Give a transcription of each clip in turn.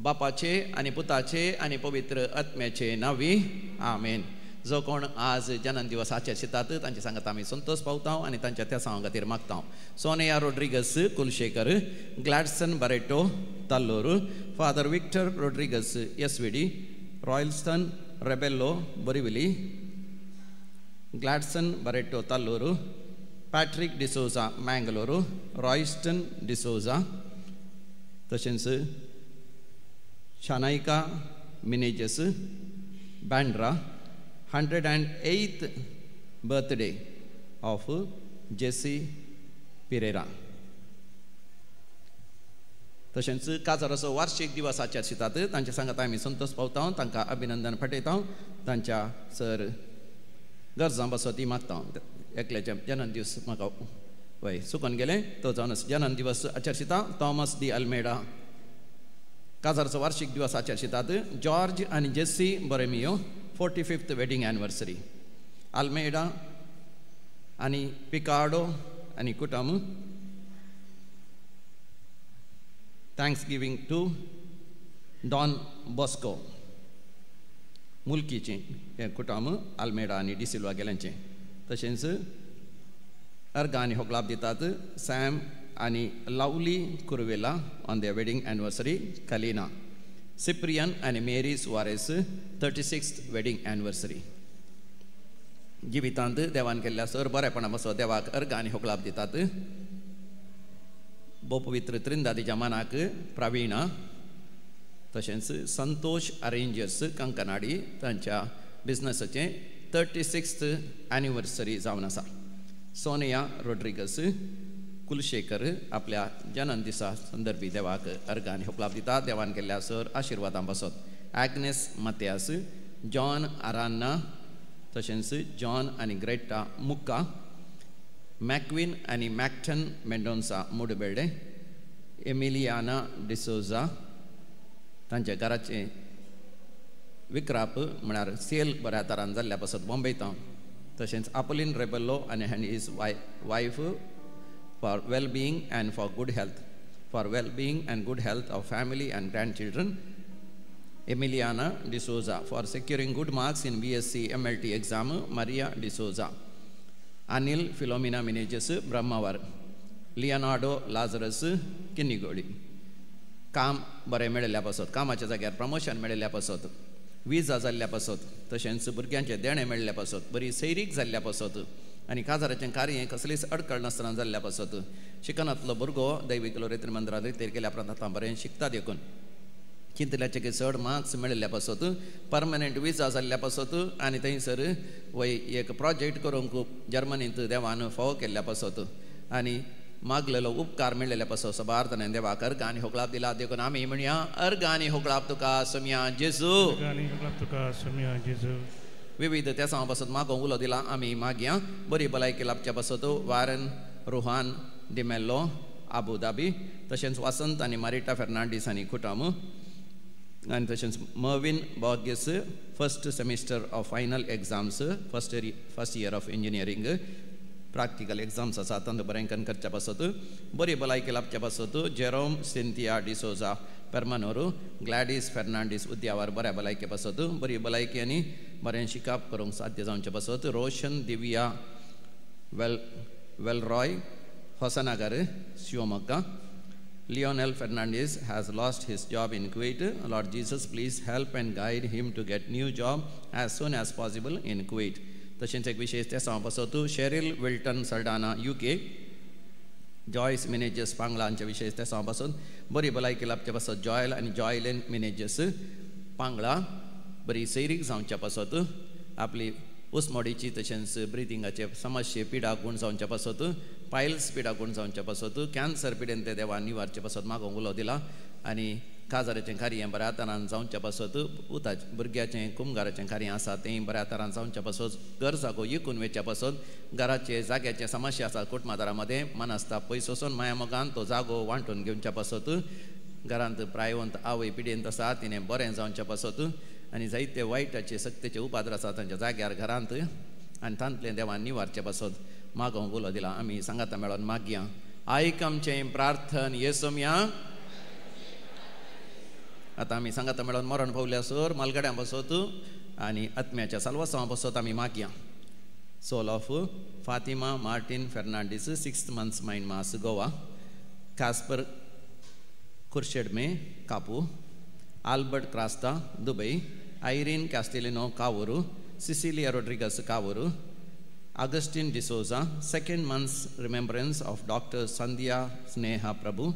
बापाचे आणि पुताचे आणि पवित्र आत्म्याचे नावी आमेन. जो कोण आज जन्म दिवस आचरितात तांचे सांगत आम्ही संतोष पावता आणि तांच्या त्या सांगा खातीर मागता. Sonia Rodrigues Kulshekar, Gladson Barreto तल्लोर, father Victor Rodrigues SVD, Royalston Rebello Borivali, Gladson Barreto तल्लोर, Patrick D'Souza Mangalore, Royston D'Souza, तशेंच Shanaika Menezes Bandra, 108th birthday of Jessie Pereira. तशेंच काजाराचो वार्षिक दिवस आचरितात तांचे सांगत आमी संतोष पावता, तांकां अभिनंदन फटयता, तांच्या सर गरजां बसो ती मागता. एकल्याचे जन्मदिवस म्हाका वय चुकून गेले तो जावन जन्मदिवस आचरिता. थॉमस डी अल्मेडा काजाराचो वार्षिक दिवस आचरितात. जॉर्ज आनी Jessie Borromeo 45th wedding anniversary. Almeida आणि पिकार्डो आणि कुटुंब thanksgiving to Don Bosco मुलकीचे हे कुटुंब अल्मेडा आणि डिसिल्वा गेल्यांचे. तशेंच अर्घ आनी होगलाप दितात सॅम आणि Lovely Kurvela on their wedding anniversary. Kalina Cyprian आणि Mary Soares 36th wedding anniversary. जिवितांत देवान केल्ल्या सर बरेपणा बसो देवाक अर्घ आनी होगलाप दितात. पवित्र त्रिंदादीच्या मनाक प्रवीणा, तशेंच संतोष अरेंजर्स कंकनाडी तांच्या बिझनेसाचे 36th anniversary जावन आसा. सोनिया रोड्रिगस कुलशेकर आपल्या जन्मदिसा संदर्भी देवाक अर्घ आनी होगलाप दितात. देवान केल्ल्या सर आशिर्वादां बसत. ॲग्नेस मतियास, जॉन आरान्ना, तशेंच जॉन आनी ग्रेटा मुक्का, मॅक्विन आनी मॅक्टन मेंडोन्सा मुडबेडे, एमिलियाना डिसोजा तांच्या घराचे विक्राप म्हळ्यार सेल बऱ्या तरान जाल्ल्या पासत बॉम्बेता. तशेंच आपोलिन रेबेल्लो आनी his wife for well-being and for good health, for well-being and good health of family and grandchildren. Emiliana D'Souza for securing good marks in BSc MLT exam. Maria D'Souza. Anil Philomena Meneges Brahmavar. Leonardo Lazarus Kinnigodi. काम बरें मेळिल्ल्या पासत, कामाच्या जाग्यार promotion मेळिल्ल्या पासत, विजा जाल्ल्या पासत, तशेंच भुरग्यांचे देणे मेळिल्ल्या पासत, बरी सैरीक जाल्ल्या पासत आनी काजाराचें कार्य कसलीच अडकळ नासतना जाल्ल्या पासत शिकनातलो भुरगो दैवीक लोरेत्र मंदिरांत रितेर केल्या प्रमाण बरें शिकता देखून चिंतल्याचे चड मार्क्स मेळिल्ल्या पासत, परमनंट विजा जाल्ल्या पासत आनी थंयसर वय एक प्रोजेक्ट करूंक जर्मनींत देवान फावो केल्ल्या पासत आनी मागलेलो उपकार मेळिल्ल्या पासत सबार्थान देवाक अर्घ आनी होगलाप दिला. देखून आमी म्हणया अर्घ आनी होगलाप तुका सोम्या जेजू. विविध त्या सांग पासत मागो उलो दिला आमी मागया. बरी भलायकी लाभच्या पासत वारन रुहान डिमेल्लो आबुधाबी, तशेंच वसंत आनी मारिटा फेर्नांडीस आनी कुटुंब आनी तशेंच Mervin Borges first semester of final exams first year of engineering practical exams आसा तांकां बरेंकन करच्या पासत बरी भलायकी लाभच्या पासत. Jerome Cynthia D'Souza Permannur, Gladys Fernandes उद्यावर बऱ्या भलायके पासत बरी भलायकी आनी बरें शिकाप करूंक साध्य जावचे पासत. रोशन दिव्या वेलरॉय Hosanagar Shivamogga. Lionel Fernandez has lost his job in Kuwait. Lord Jesus, please help and guide him to get new job as soon as possible in Kuwait. तशेंच एक विशेष त्या सांग पासत शेरिल विल्टन सल्डाना UK, जॉयस मिनेजस पांगला हांचे विशेष त्या सांग पासत बरी भलायकी लाभच्या पासत. जॉयल आनी जॉयलेन मिनेजस पांगळा बरी सैरीक जावच्या पासत आपली उस्मोडीची तशेंच ब्रिथिंगाचे समस्ये पिडा गुण जावच्या पासत, पायल्स पिडा गुण जावच्या पासत, कॅन्सर पिडेन ते देवान निवारचे पासत मागो उलो दिला आनी काजाराचें कार्य बऱ्या तरान जावच्या पासत उताचें भुरग्याचें कुमगाराचें कार्य आसा तें बऱ्या तरान जावच्या पासत गरजागो विकून वेच्या पासत घराचे जाग्याचे समस्या आसा कुटुंबादारा मदें मन आसता पयस वचून माया मोगान तो जागो वांटून घेवच्या पासत घरांत प्रायवंत आवय पिडेंत आसा तिणें बरें जावचें पासत आनी जायते वायटाचे सक्तेचे उपाद्र आसा तांच्या जाग्यार घरांत आनी तांतलें देवान निवारचें पासत मागोवंक उलो दिला. आमी सांगाता मेळोन मागया. आयक आमचें प्रार्थन येसोम्या. आतां आमी सांगाता मेळोन मरण पावल्यासर मालगड्यां बसत आनी आत्म्याच्या साल्वासांवा बसत आमी मागया. Soul of Fatima Martin Fernandes 6th month mind mass Goa. Casper खुर्शेडमे Kapu. Albert Crasta Dubai. Irene Castelino Kavoor. Cecilia Rodrigues Kavoor. Augustine D'Souza, 2nd month remembrance of Dr. Sandhya Sneha Prabhu,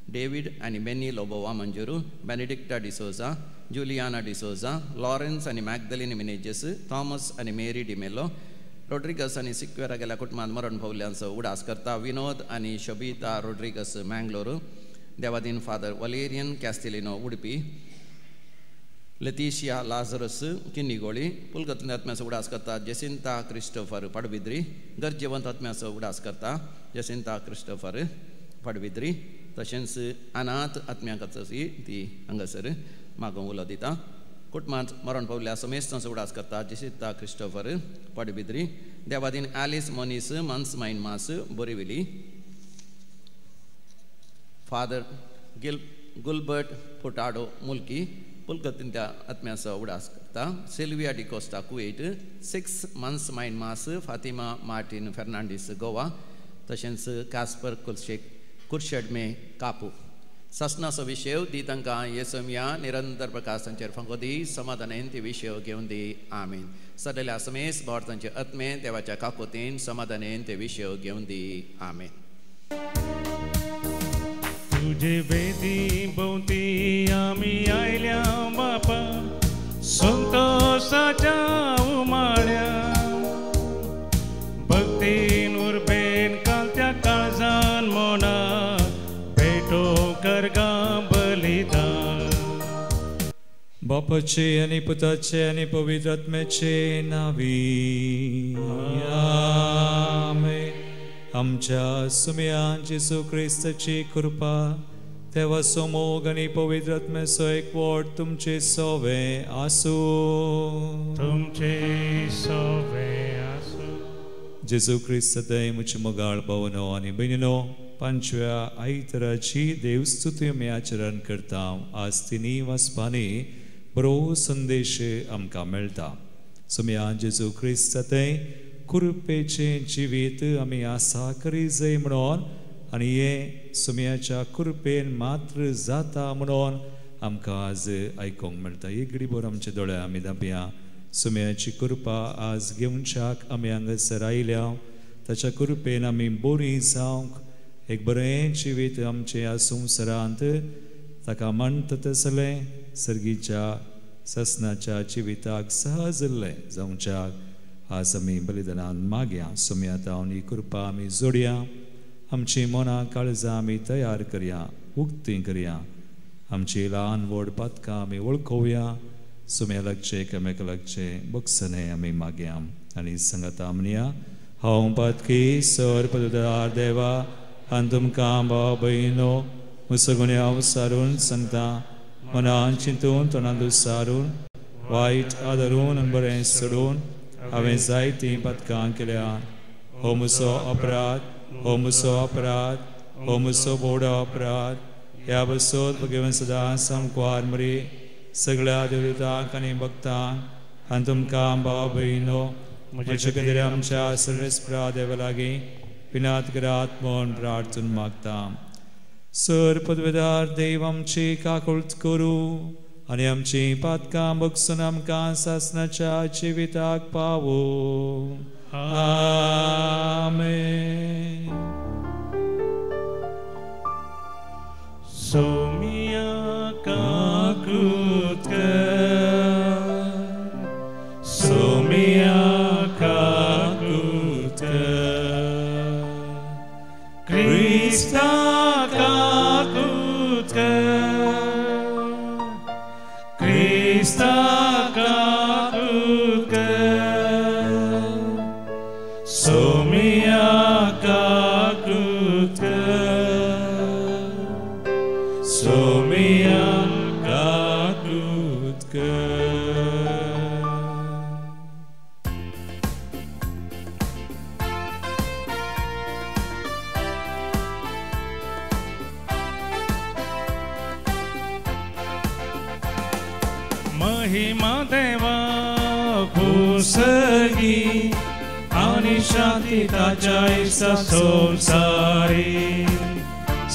David and Benny Lobowa Manjuru, Benedicta D'Souza, Juliana D'Souza, Lawrence and Magdalene Meneges, Thomas and Mary Di Mello, Rodriguez and Siquera Gela Kutman Maran Paulians Udas Karta, Vinod and Shobita Rodriguez Mangalore, Devadin Father Valerian Castellino Udupi, Leticia Lazarus Kinigoli, Pulgatnathmas Udaskarta, Jacinta Christopher Padvidri, Garjavantatmas Udaskarta, Jacinta Christopher Padvidri, Tashens Anath Atmiakatasi, the Angasere, Magomuladita, Kutman Maran Paulia Samestans Udaskarta, Jacinta Christopher Padvidri, Devadin Alice Monis, Mans Main Mas, Borivili, Father Gilbert Portado Mulki, Pulkatinta Atmiasa Udaskarta, Silvia Di Costa Kuwait, 6 months Main Mas, Fatima Martin Fernandez Goa, Tashens Kasper Kulshek, Kurshadme Kapu. Sasna Savishev, Ditanka, Yesomia, Nirandar Prakasancher Fangodi, Samadanenti Vishev Geundi, Amen. Sadala Sames, Bortanche Atme, Devacha Kakotin, Samadanenti Vishev Geundi, Amen. तुझे वेदी भोवती आमी आयल्या बापा संतोषाच्या उमाळ्या भक्तीन उर्बेन कालत्या काळजान मोना भेटो करगा बलिदान. बापाचे आणि पुताचे आणि पवित्र आत्म्याचे नावी आमेन. आमच्या सुमयान जेसू ख्रिस्ताची कृपा तेव्हा समोग आणि पवित्र आत्म्याचो एकवट तुमचे सोवे आसू. तुमचे सोवे आसू. जेसू ख्रिस्त दय मुझे मोगाळ भावनो आणि बहिणीनो 5व्या आयतराची देवस्तुती आमी आचरण करता. आज तिनी वचपानी बरो संदेश आमकां मेळटा. सुमयान जेसू ख्रिस्त दय कृपेचे जिवीत आमी आसा करी जाय म्हणून आनी हे सुमयाच्या कृपेन मात्र जाता म्हणून आमकां आज आयकोंक मेळटा. एक घडीभर आमचे दोळे आमी धांपया. सुमयाची कृपा आज घेवच्याक आमी हांगासर आयल्या. ताच्या कृपेन आमी बरी जावंक एक बरें जिवीत आमचे ह्या संवसारांत ताका म्हणटा तसलें सर्गीच्या ससनाच्या जिविताक सहजल्लें जावच्याक आज आमी बलिदानान मागया. सुमया तावन ही कृपा आमी जोडया. आमची मनां काळजां आमी तयार करया, उक्ती करया. आमची ल्हान व्हड पातकां आमी वळखुया. सुमया लागचे एकामेका लागचे बक्षणे आमी मागया आनी सांगता म्हणया. हांव पातकी सर पददार देवा आनी तुमकां भाव भयणो म्हजो गुन्यांव विसारून सांगता. मनान चिंतून तोंडांत विसारून वायट आदारून आनी बरें सोडून हांवें जायतीं पातकां केल्यात. हो म्हजो अपराध, हो म्हजो अपराध, हो म्हजो व्हड अपराध. ह्या बसत भगवन सदां सामको मरी सगळ्या देवतांक आनी भक्तांक आनी तुमकां भाव भयणो म्हज्या खातीर आमच्या सर्वेस्परा देवा लागीं विनात करात म्हूण प्रार्थून मागता. सर पदवेदार देव आमची काकुळट करूं आनी आमची पातकां बगसून आमकां सासनाच्या जिविताक पावो. आमेन. सोमिया काकुळट कर, सोमिया काकुळट कर, क्रिस्ता काकुळट कर, क्रिस्ता काकुळट कर, सोमिया काकुळट कर, महिमा देवा पुसगी आणि शांती ताच्या इसा संसारी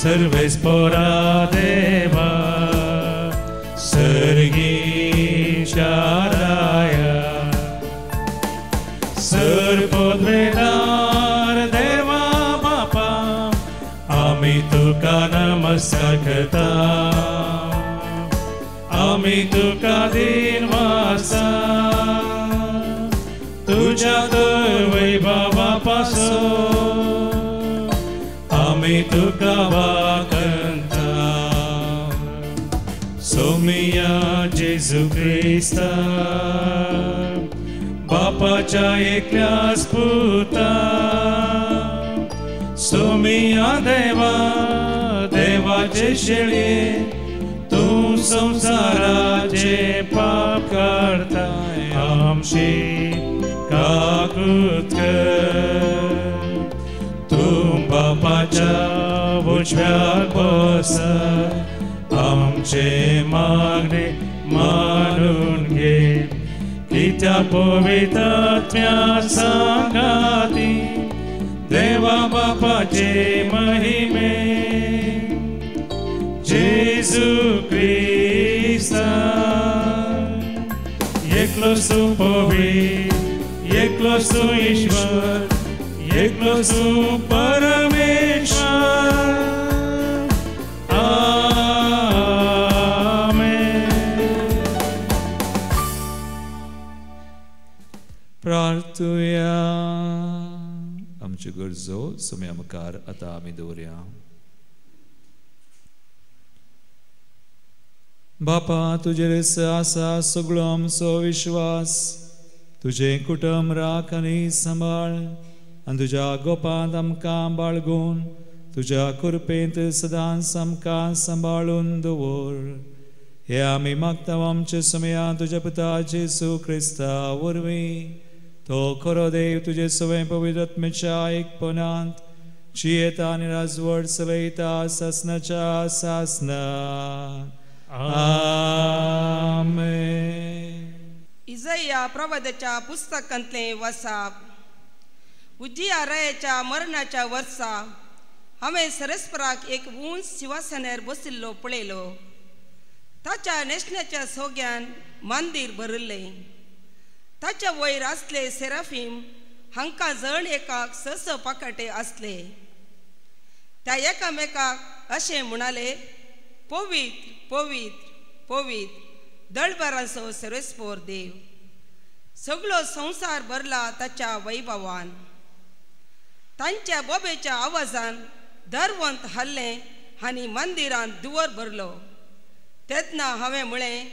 सर्वेस पोरा देवा सर्गीच्या राया सर्वोद्वेदार देवा बापा आम्ही तुका नमस्कार करता आम्ही तुका दिनवासा तुझ्या वैभवापासून आम्ही तुका वाकंता सोमिया जेजू ख्रिस्ता बापाच्या एकल्याच पुता सोमिया देवा देवाचे शेळे तू संसाराचे पाप करताय आमची काकृत कर तू बापाच्या उजव्यात बस आमचे मागणे मानून घे की त्या पवित्र आत्म्या संगाती देवा बापाचे महिमे जेजू ख्रिस्ता एकलो सु पवित्र एकलो सु ईश्वर एकलो सु परमेश्वर प्रार्थुया आमची गरजो सुम्या मुखार आतां आमी दवरया बापा तुजेर आसा सगळो आमचो विश्वास तुझे कुटुंब राख आनी सांबाळ आनी तुज्या गोपांत आमकां बाळगून तुज्या कृपेंत सदांच आमकां सांबाळून दवर हे आमी मागता आमचे सुमया तुज्या पुता जेजू ख्रिस्ता वरवीं तो खरो देव तुजे सवय पवित्र आत्म्याच्या एकपणांत जियेता आनी राजवट चलयता सासनाच्या सासनांत आमेन. इजाया प्रवाद्याच्या पुस्तकांतले वाचप. उजियारायाच्या मरणाच्या वर्सा हांवें सरस्पराक एक उंच सिंहासनार बशिल्लो पळयलो. ताच्या नेशण्याच्या सोग्यान मंदीर भरिल्लें. ताच्या वयर आसले सेराफीम हांकां जण एकाक स पाकाटे आसले. त्या एकामेकाक अशें म्हणाले, पवित्र पवित्र पवित्र दळबारांचो सर्वेस्पोर देव, सगळो संसार भरला ताच्या वैभवान. तांच्या बोबेच्या आवाजान दरवंत हल्लें आनी मंदिरांत दुवर भरलो. तेन्ना हांवें म्हळें,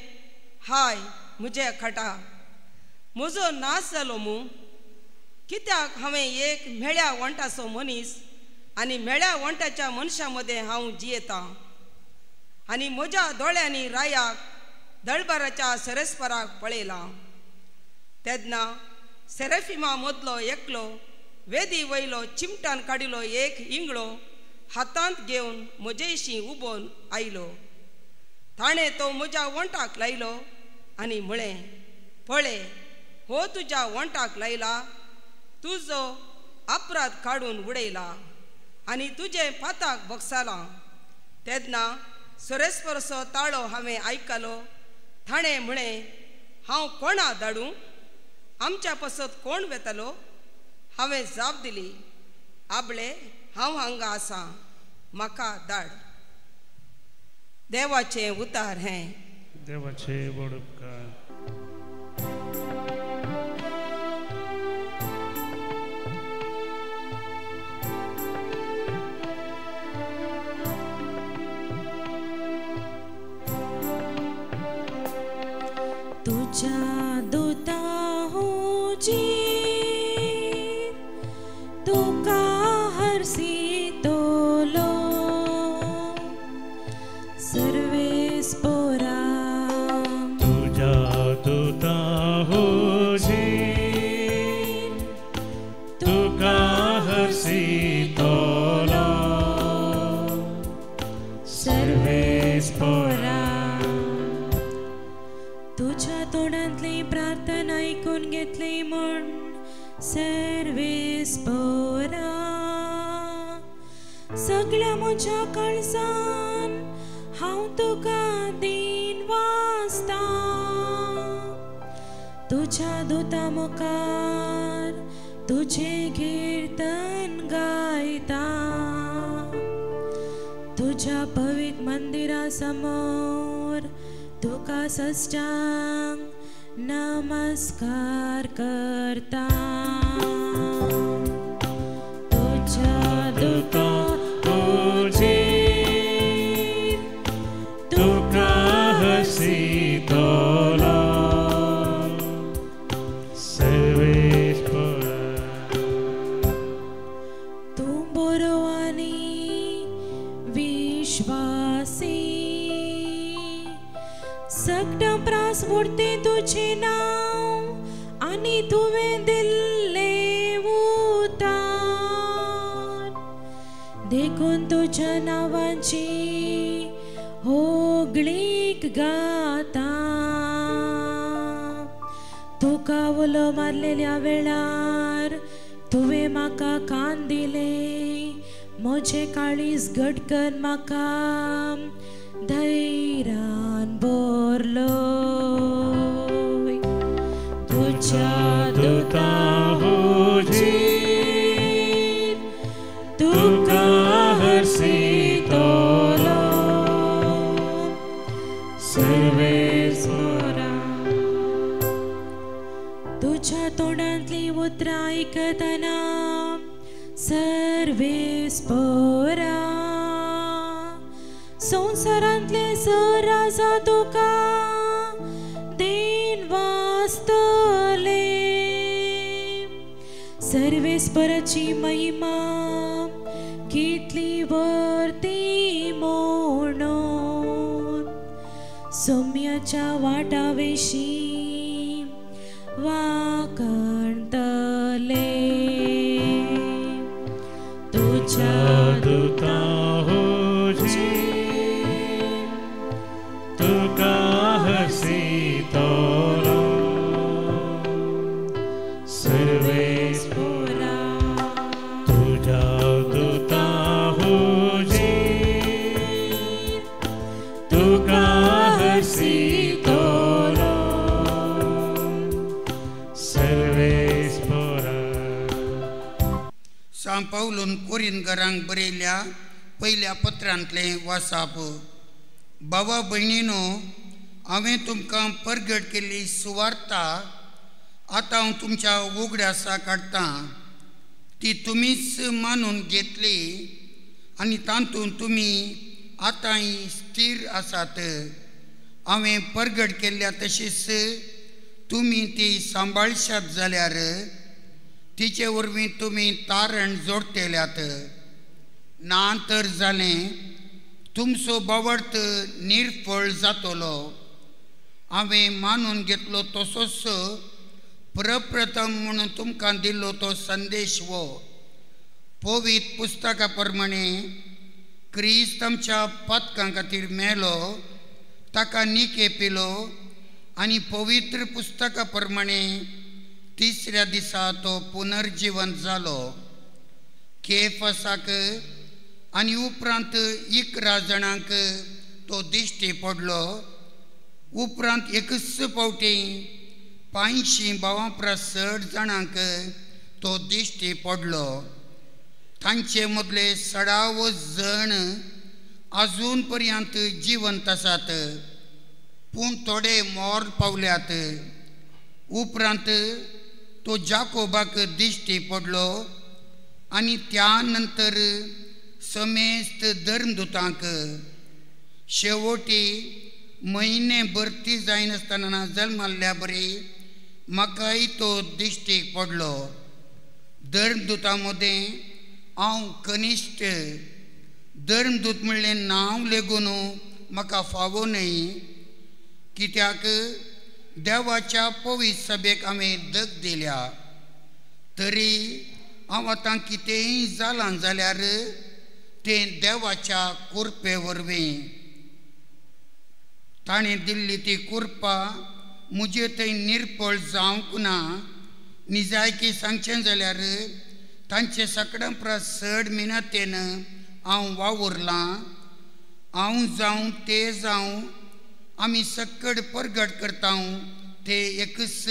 हाय म्हज्या खटा, म्हजो नाश जालो मू. कित्याक हांवें एक मेळ्या वंटाचो मनीस आनी मेळ्या वंटाच्या मनशा मदें हांव जियेतां. आनी म्हज्या दोळ्यांनी रायाक दळबाराच्या सरस्पराक पळयलां. तेन्ना सेरेफिमा मदलो एकलो वेदी वयलो चिमटान काडिल्लो एक इंगळो हातांत घेवन म्हजेशी उबोन आयलो. ताणें तो म्हज्या वंटाक लायलो आनी म्हळें, पळय हो तुज्या वंटाक लायला, तुजो अपराध काडून उडयला आनी तुजें पाताक बगसालां. तेन्ना सरस्परचो ताळो हांवें आयकलो. ताणें म्हळें, हांव कोणा धाडूं? आमच्या पासत कोण वेतलो? हांवें जाप दिली, आबळे हांव हांगा आसां, म्हाका धाड. देवाचें उतार हें. देवाचे व्हड उपकार. तुझ्या दूता होची तुका हरसी तोलो सर्वेस पोरा तुझ्या तुझ्या तोंडातली प्रार्थना ऐकून घेतली म्हण सर्वेस्परा. सगळ्या म्हज्या काळजान हांव तुका दीन वाजता. तुझ्या दुता मुखार तुझे कीर्तन गायता. तुझ्या पवित्र मंदिरा समोर तुका सष्टांग नमस्कार करता. तुझ्या दुता तुझेर तुका हसितलो सर्वेस्परा. तूं बरो आनी विश्वासी सगळं प्रास उरते तुझे नाव आणि तुवें दिल्ले उतार. देखून तुझ्या नावाची होगळीक गाता. तुका उलो मारलेल्या वेळार तुवें म्हाका कान दिले. म्हजे काळीज घटकन म्हाका धैर्यान भरलो. तुझ्या दुता हुजीर तुका हसितलो सर्वेस्परा. तुझ्या तोंडांतली उतरां आयकतना सर्वेस्परा. संवसारांतले सर आसा तुका दीन वाजतले. सर्वेस्पराची महिमा कितली वर्ती म्हणून सौम्याच्या वाटावेशी वाकणतले. तुझ्या दुता हुजीर तुका हसितलो सर्वेस्परा. तुझ्या दुता हुजीर तुका हसितलो सर्वेस्परा. सांत पावलून कोरिंथकारांक बरयल्या पयल्या पत्रांतले वाचप. बाबा भयणीनो, हांवें तुमकां परगट केल्ली सुवार्ता आतां हांव तुमच्या उगड्यासा काडटां. ती तुमीच मानून घेतली आनी तातूंत तुमी आतांय स्थिर आसात. हांवें परगट केल्ल्या तशीच तुमी ती सांबाळशात जाल्यार तिचे वरवीं तुमी तारण जोडटेल्यात. ना तर जालें तुमचो बावडत निर्फळ जातलो. हांवें मानून घेतलो तसोच प्रप्रथम म्हणून तुमकां दिल्लो तो संदेश हो. पवित्र पुस्तका प्रमाणे क्रिस्त आमच्या पातकां खातीर मेलो, ताका निकेपिलो आनी पवित्र पुस्तका प्रमाणे तिसऱ्या दिसा तो पुनर्जीवन जालो. केफासाक आनी उपरांत 11 जाणांक तो दिश्टी पडलो. उपरांत एकच फावटी 500 भावां परस जाणांक तो दिश्टी पडलो. तांचे मदले 16 जण अजून पर्यंत जिवंत आसात, पूण थोडे मोर पावल्यात. उपरांत तो जाकोबाक दिश्टी पडलो आनी त्या नंतर समेस्त धर्मदुतांक. शेवटी म्हयने भरती जायनासतना जल्माल्या बरी म्हाकाय तो दिश्टी पडलो. धर्मदुतां मदें हांव कनिश्ट. धर्मदूत म्हणलें नांव लेगून म्हाका फावो न्हय, कित्याक देवाच्या पवित्र सभेक हांवें दग दिल्या. तरी हांव आतां कितेंय जालां जाल्यार तें देवाच्या कुरपे वरवीं. ताणें दिल्ली ती कुरपा मुजे थंय निरपळ जावंक ना निजायकी सांगचें जाल्यार तांचे सकडं प्रसड मिनतेन हांव वावुरलां हांव जावं ते जावं आमी सकड परगट करता ते एकच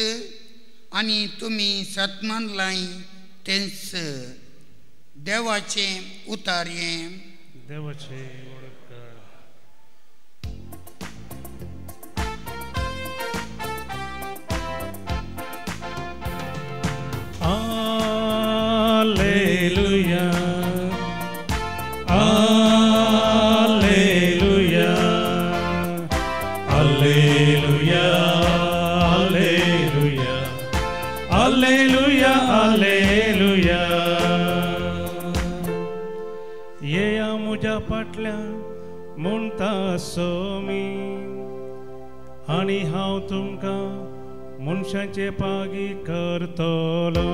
आनी तुमी सतमान लाय तेंच देवाचें उतार हें देवाचें वळखकार Alleluia Alleluia Alleluia Alleluia Alleluia Alleluia येया मुझ्या फाटल्या म्हणटा सोमी आनी हांव तुमकां मनशांचे पागी करतलो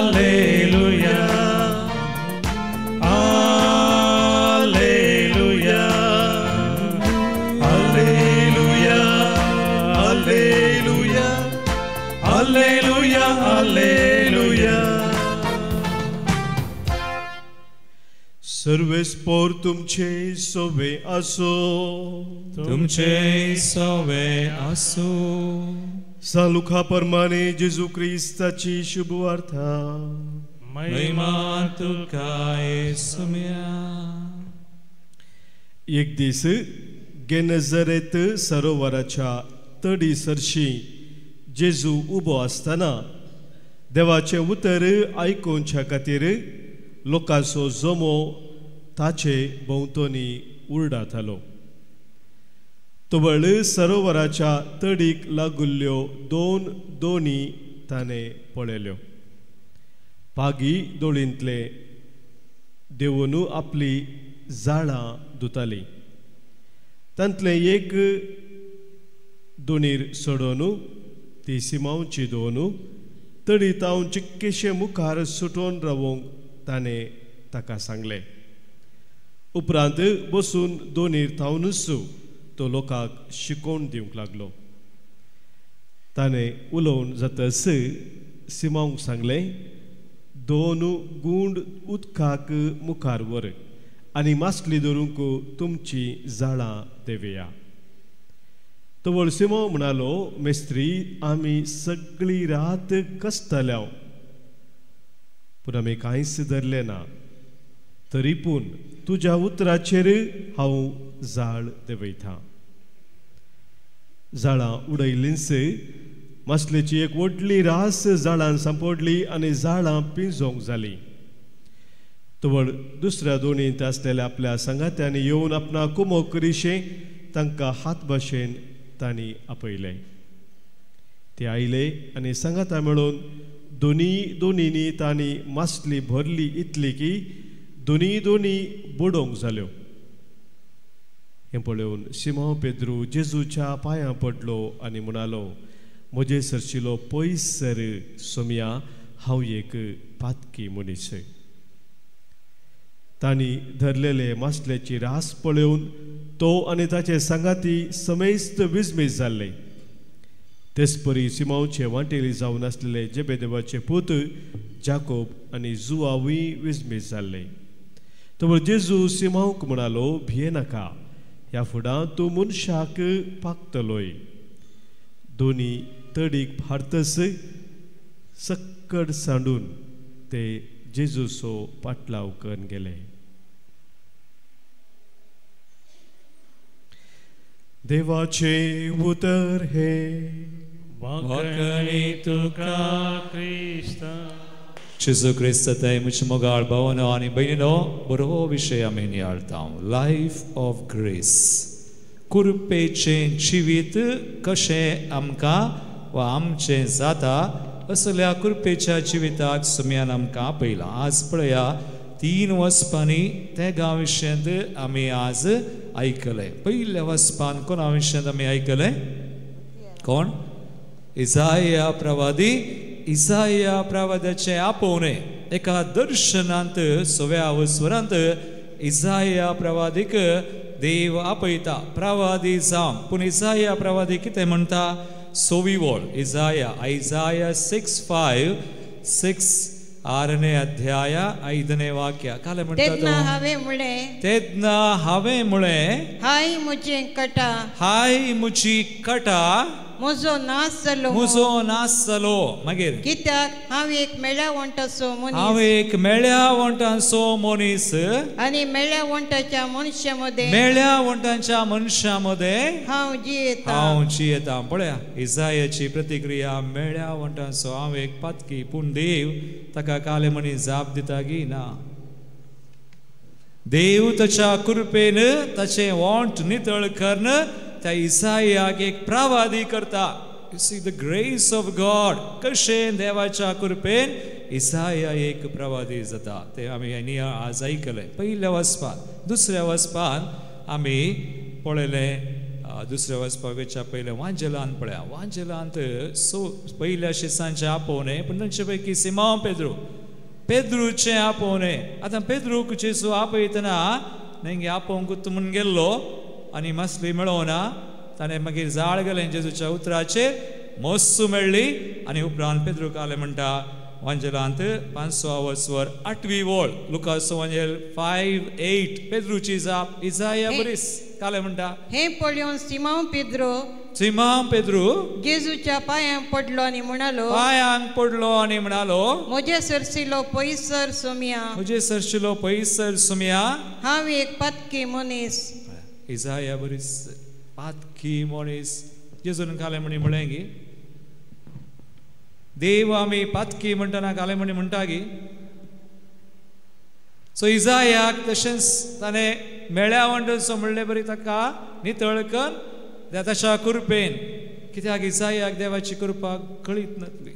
Alleluia Alleluia Alleluia Alleluia Alleluia Alleluia सर्वेस्पोर तुमचे सोवे आसो तुमचे सोवे आसो सालुखा परमाने जेजू क्रिस्ताची शुभवार्ता महिमा तुका येसुम्या एक दीस गेनेझारेत सरोवराच्या तडी सरशी जेजू उबो आसतना देवाचे उतर आयकोवच्या खातीर लोकांचो जमो ताचे भोंवतणी उरडातालो तवळ सरोवराच्या तडीक लागुल्ल्यो दोन दोणी ताणें पळयल्यो पागी दोळींतले देवून आपली झाडां धुतालीं तांतले एक दोणीर सोडून ती सिमांची दोन तडी तावन चिक्केशे मुखार सुटोवन रावंक ताणें ताका सांगलें उपरांत बसून दोनीर तावनूच तो लोकांक शिकोवन दिवंक लागलो ताणें उलोवन जातस सिमांक सांगलें दोन गुंड उदकाक मुखार व्हर आनी मासली धरूंक तुमची झाडां देवया तवळ सिमो म्हणालो मेस्त्री आमी सगळी रात कस्ताल्या पूण आमी कांयच धरलें ना तरी पूण तुज्या उतराचेर हांव झाड देवयतां झाडां उडयलींच मासलेची एक व्हडली रास झाडां सांपडली आनी झाडां पिंजोंक जालीं तवळ दुसऱ्या दोणींत आसलेल्या आपल्या संगात्यांनी येवन आपणा कुमो करिशें तांकां हात भाशेन तांणी आपयलें ते आयले आनी सांगाता मेळून दोनींनी तांणी मासली भरली इतली की दोनी बुडोवंक जाल्यो हें पळोवन सिमोन पेद्रू जेजूच्या पांयां पडलो आनी म्हणालो म्हजे सरशिलो पयस सर सोम्या हांव एक पातकी मनीस तांणी धरलेले मासलेची रास पळोवन तो आनी ताचे सांगाती समेस्त विजमीत जाल्ले तेच परी सिमोनचे वांटेली जावन आसलेले जेबेदेवाचे पूत जाकोब आनी जुआवूय विजमीत जाल्ले तवळ जेजू सिमोनक म्हणालो भियेनाका ह्या फुडां तूं मनशाक पागतलोय दोनी तडीक फारतस सक्कड सांडून ते जेजूचो पाटलाव करून गेले देवाचे उतर हे वाकणी तुका Crysta Gesù Cristo te much mogal bawano ani bainino boro विषय आमी नियाळटाव लायफ ऑफ ग्रेस कुरपेचें जिवीत कशें आमकां वा आमचें जाता असल्या कुरपेच्या जिविताक सुम्यान आमकां आपयलां आज पळया 3 वचपांनी ते गांव विशयांत आमी आज आयकलें पयल्या वचपान कोणा विशयांत आमी आयकलें कोण इसाया प्रवादाचे आपोवणे एका दर्शनांत 6व्या स्वरांत इसाया प्रवादीक देव आपयता प्रवादी जावन पूण इसाया प्रवादी कितें म्हणटा सोवी वोळ Isaiah 6:5 6 अध्याय 5 वाक्य काले म्हणटा तेन्ना हांवें म्हळें तेन्ना हांवें म्हळें हाय म्हजें कटा हाय मुची कटा म्हजो नाश जालो म्हजो नाश जालो मागीर कित्याक हांव एक मेळ्या वंटाचो हांव मनीस एक मेळ्या वंटांचो मनीस आनी मेळ्या वंटाच्या मनशा मदें मेळ्या वंटांच्या मनशा मध्ये हांव जियेता हांव जियेता पळया इसायाची प्रतिक्रिया मेळ्या वंटांचो हांव एक पातकी पूण देव ताका काले मनी जाप दिता की ना देव ताच्या कृपेन ताचे वोंट नितळ करन त्या इसायाक एक प्रवादी करता you see the grace of God कशें देवाच्या कृपेन इसाया एक प्रवादी जाता ते आमी आज आयकले पयल्या वचपान दुसऱ्या वचपान आमी पळयलें दुसऱ्या वचपाक वेच्या पयलें वांजेलांत पळया वांजेलांत पयल्या शिसांचे आपोवणे पूण तांचे पैकी सिमोन पेद्रूचे आपोवणे आतां पेद्रूक जेजू आपयतना नेंगे आपोवंक म्हणून गेल्लो आनी मसली मेळोना ताणें मागीर जाळ गेलें जेजूच्या उतराचेर मोस्सू मेळ्ळी आनी उपरांत पेद्रू काले म्हणटा वांजेलांत 500 वचवर 8वी वोळ लुकाचो वांजेल 5:8 पेद्रूची जाप इसाया बरीस काले म्हणटा हें पळोवन सिमोन पेद्रू जेजूच्या पांयांक पडलो आनी म्हणालो पांयांक पडलो आनी म्हणालो म्हजे सरशिलो पयसर सुम्या हांव एक पातकी मनीस इसाया बरीस पातकी मनीस जेजून काले म्हणी म्हळें गी देव आमी पातकी म्हणटना काले म्हणी म्हणटा गी सो इसायाक तशेंच ताणें मेळ्या वंटचो म्हणलें बरी ताका नितळ कर ताच्या कृपेन कित्याक इसायाक देवाची कृपा कळीत नासली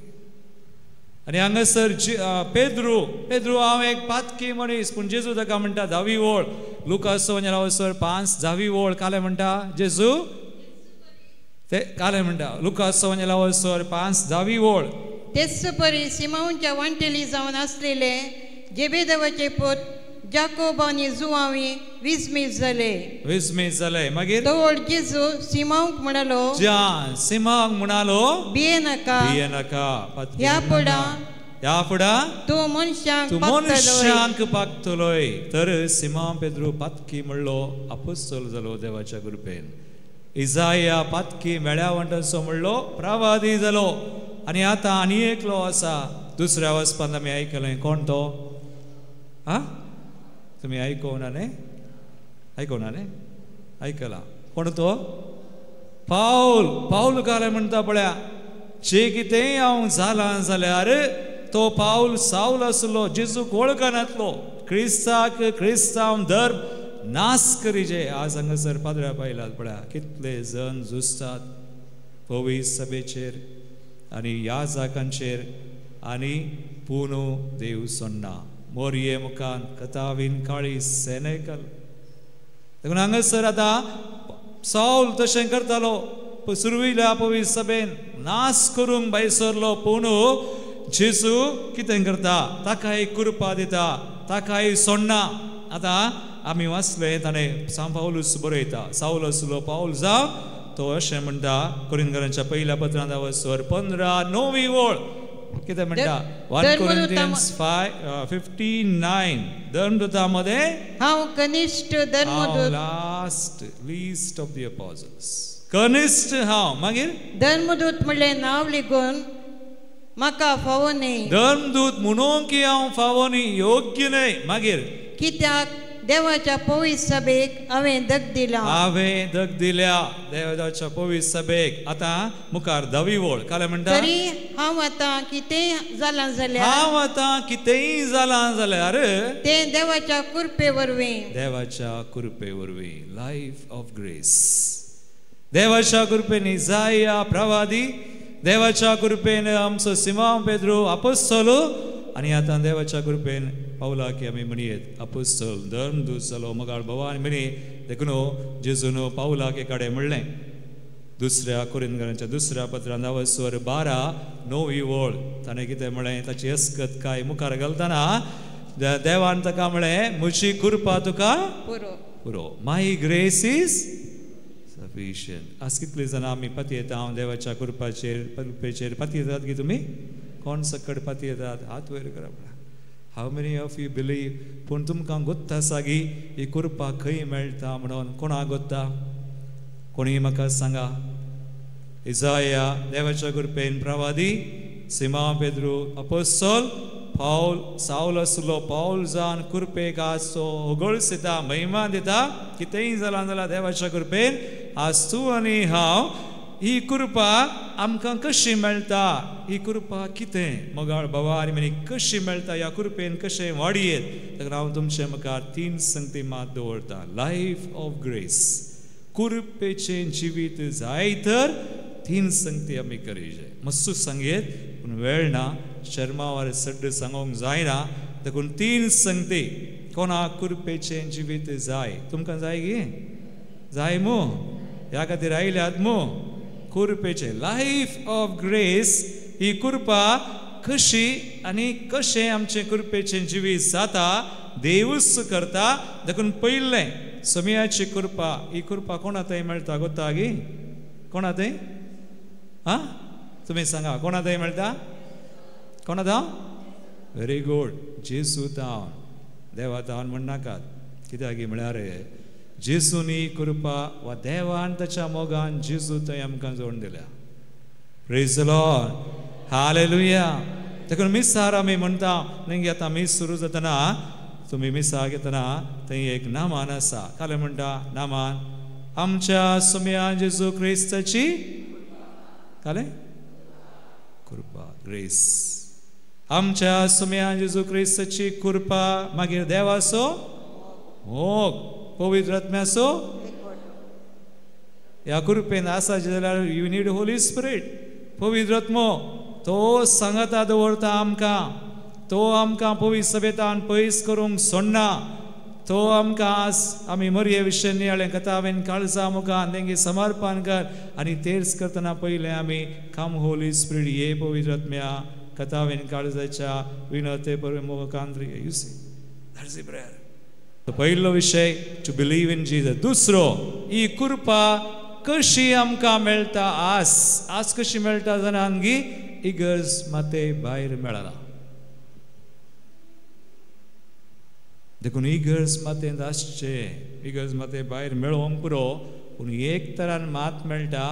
आनी हांगासर पेद्रू हांव एक पातकी मनीस पूण जेजू ताका म्हणटा 10वी वोळ लुकाचो वांजेलासर 5 10वी वोळ काले म्हणटा जेजू ते काले म्हणटा लुकाचो वांजेलासर 5 10वी वोळ तेच परी सिमोनच्या वांटेली जावन आसलेले जेबेदेवाचे पूत जाकोब आनी जुवावी विस्मीत जाले मागीर तोवर जेजू सिमोनक म्हणालो भिये नाका ह्या फुडा तूं मनशांक पागतलोय तर सिमोन पेद्रू पातकी म्हणलो अपोस्तल जालो देवाच्या कृपेन इसाया पातकी मेळ्या वंटाचो म्हणलो प्रवादी जालो आनी आतां आनी एकलो आसा दुसऱ्या वचपान आमी आयकलें कोण तो तुमी आयकवना न्ही आयकला कोण तो पाऊल काले म्हणटा पळया जे कितेंय हांव जालां जाल्यार तो पाऊल साऊल आसलो जेजूक वळखनासलो क्रिस्तांव धर्म नाश करीजे आज हांगासर पाद्र्या पायल्यात पळया कितले जण झुजतात पवित्र सभेचेर आनी याजकांचेर आनी पुनू देव सोडना मोरये मुखान कतावीन काळी सेनेकल देखून हांगासर आतां साऊल तशें करतालो सुरविल्या पवित्र सभेन नाश करूंक भायर सरलो पूण जेजू कितें करता ताकाय कृपा दिता ताकाय सोडना आतां आमी वाचलें ताणें पावलूस बरयता साऊल आसलो पाऊल जावन तो अशें म्हणटा कोरिंथीयांच्या पयल्या पत्रांत वचोर 15:9 वोळ कितें म्हणटा 1 Corinthians 5:59 धर्मदूतांमध्ये हांव कनिष्ठ धर्मदूत last least of the apostles कनिष्ठ हांव मागीर धर्मदूत म्हणलें नांव लिखून म्हाका फावो न्ही धर्मदूत म्हणून की हांव फावो न्ही योग्य न्ही मागीर कित्याक देवाच्या पवित्र सभेक हांवें दग दिल्या देवाच्या पवित्र सभेक आतां मुखार 10वी वोळ काले म्हणटा तरी हांव आतां कितेंय जालां जाल्यार तें देवाच्या कृपे वरवीं लायफ ऑफ ग्रेस देवाच्या कृपेन इसाया प्रवादी देवाच्या कृपेन आमचो सिमोन पेद्रू अपोस्तल आनी आतां देवाच्या कृपेन पावला की आमी म्हणयेत अपोस्तल धर्मदूत जालो मोगाळ भवानी म्हणी देखून जेजून पावलाक एकाडे म्हणलें दुसऱ्या कोरिंथीयांच्या दुसऱ्या पत्रांत वचोर 12:9 वोळ ताणें कितें म्हळें ताची अस्कत काय मुखार घालतना देवान ताका म्हळें म्हजी कृपा तुका पुरो. माय ग्रेस इज सफिशियंट. आज कितले जाण आमी पती येता हांव देवाच्या कृपेचेर पती येतात की तुमी कोण सकड पती येतात हात वयर करा. How many of you believe. पूण तुमकां गोत्ता सागी ही कृपा खंय मेळटा म्हणून कोणाक गोत्ता? कोणी म्हाका सांगा. इसाया देवाच्या कृपेन प्रवादी, सिमोन पेद्रू अपोस्तल, पाऊल साऊल आसलो पाऊल जावन कृपेक आज तो उगळसिता महिमा दिता. कितेंय जालां जाल्यार देवाच्या कृपेन आज तूं आनी हांव ही कृपा आमकां कशी मेळटा, ही कृपा कितें मोगाळ बाबा म्हणी कशी मेळटा, ह्या कृपेन कशें वाडयेत. तर हांव तुमचे मुखार 3 संगती मात दवरता. लायफ ऑफ ग्रेस, कृपेचें जिवीत जाय तर 3 संगती आमी करीजे. मस्त सांगेत पूण वेळ ना, शर्मावार सड्ड सांगोंक जायना. देखून 3 संगती कोणाक कृपेचें जिवीत जाय. तुमकां जाय गे? जाय मू? ह्या खातीर आयल्यात मू. कृपेचे लायफ ऑफ ग्रेस, ही कृपा कशी आनी कशें आमचें कृपेचें जिवीत जाता देवूच करता. देखून पयलें समियाची कृपा, ही कृपा कोणा थंय मेळटा गोता गे? कोणा थंय? हा तुमी सांगा कोणा थंय मेळटा? कोणा थाव? Very good. जेसू थावन. देवा थावन म्हणनाकात. कित्याक म्हळ्यार जेसूनी कृपा वा देवान ताच्या मोगान जेजू थंय आमकां जोडून दिल्या. Praise the Lord. हालेलुया. देखून मिसार आमी म्हणटा न्ही, आतां मीस सुरू जातना तुमी मिसाक येतना थंय एक नामान आसा. काले म्हणटा नामान आमच्या सुम्या जेजू क्रिस्ताची काले कृपा, ग्रेस. आमच्या सुम्या जेजू क्रिस्ताची कृपा, मागीर देवाचो मोग, पवित्र आत्म्याचो. ह्या कृपेन आसा जाल्यार यू नीड होली स्पिरीट. पवित्र आत्मो तो सांगता दवरता आमकां. तो आमकां पवित्र सभेतान पयस करूंक सोडना. तो आमकां आज आमी मरये विशय नियाळें कथावेन काळजा मुखार तेंगे समर्पण कर आनी तेच करतना पयलें आमी कम होली स्पिरीट ये पवित्र आत्म्या कथावेन काळजाच्या विनते मुखांतरी. You see that's the prayer. तो पयलो विषय टू बिलीव इन जीसस. दुसरो ही कृपा कशी आमकां मेळटा. आज कशी मेळटा जाणान गी इगर्ज माते भायर मेळना. देखून इगर्ज मातेंत आसचे, इगर्ज माते भायर मेळोवंक पुरो. पूण एक तरान मात मेळटा,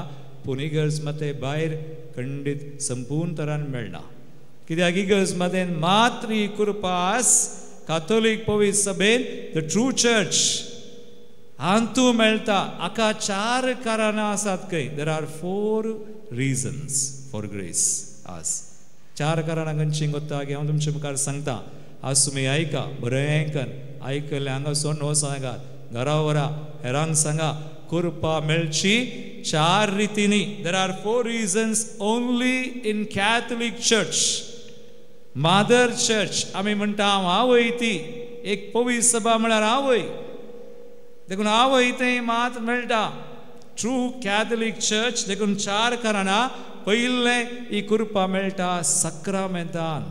पूण इगर्ज माते भायर खंडीत संपूर्ण तरान मेळना. कित्याक इगर्ज मातेन मात्र ही कृपा आस. Catholic पवित्र सभेन द ट्रू चर्च हांतू मेळटा. हाका 4 कारणां आसात खंय. There are 4 reasons for grace. आज 4 कारणां खंयची गोत्ता की हांव तुमच्या मुखार सांगता. आज तुमी आयका, बरें कर. आयकले हांगा सोडून वसांगात घरा व्हरा, हेरांक सांगा. कृपा मेळची 4 रितींनी. There are 4 reasons only in Catholic church. मादर चर्च आमी म्हणटा हांव वयती. एक पवित्र सभा म्हळ्यार हांव वय. देखून हांव वयतें मात मेळटा. True Catholic church. देखून 4 कारणां. पयलें ही कृपा मेळटा सक्रामेंतान.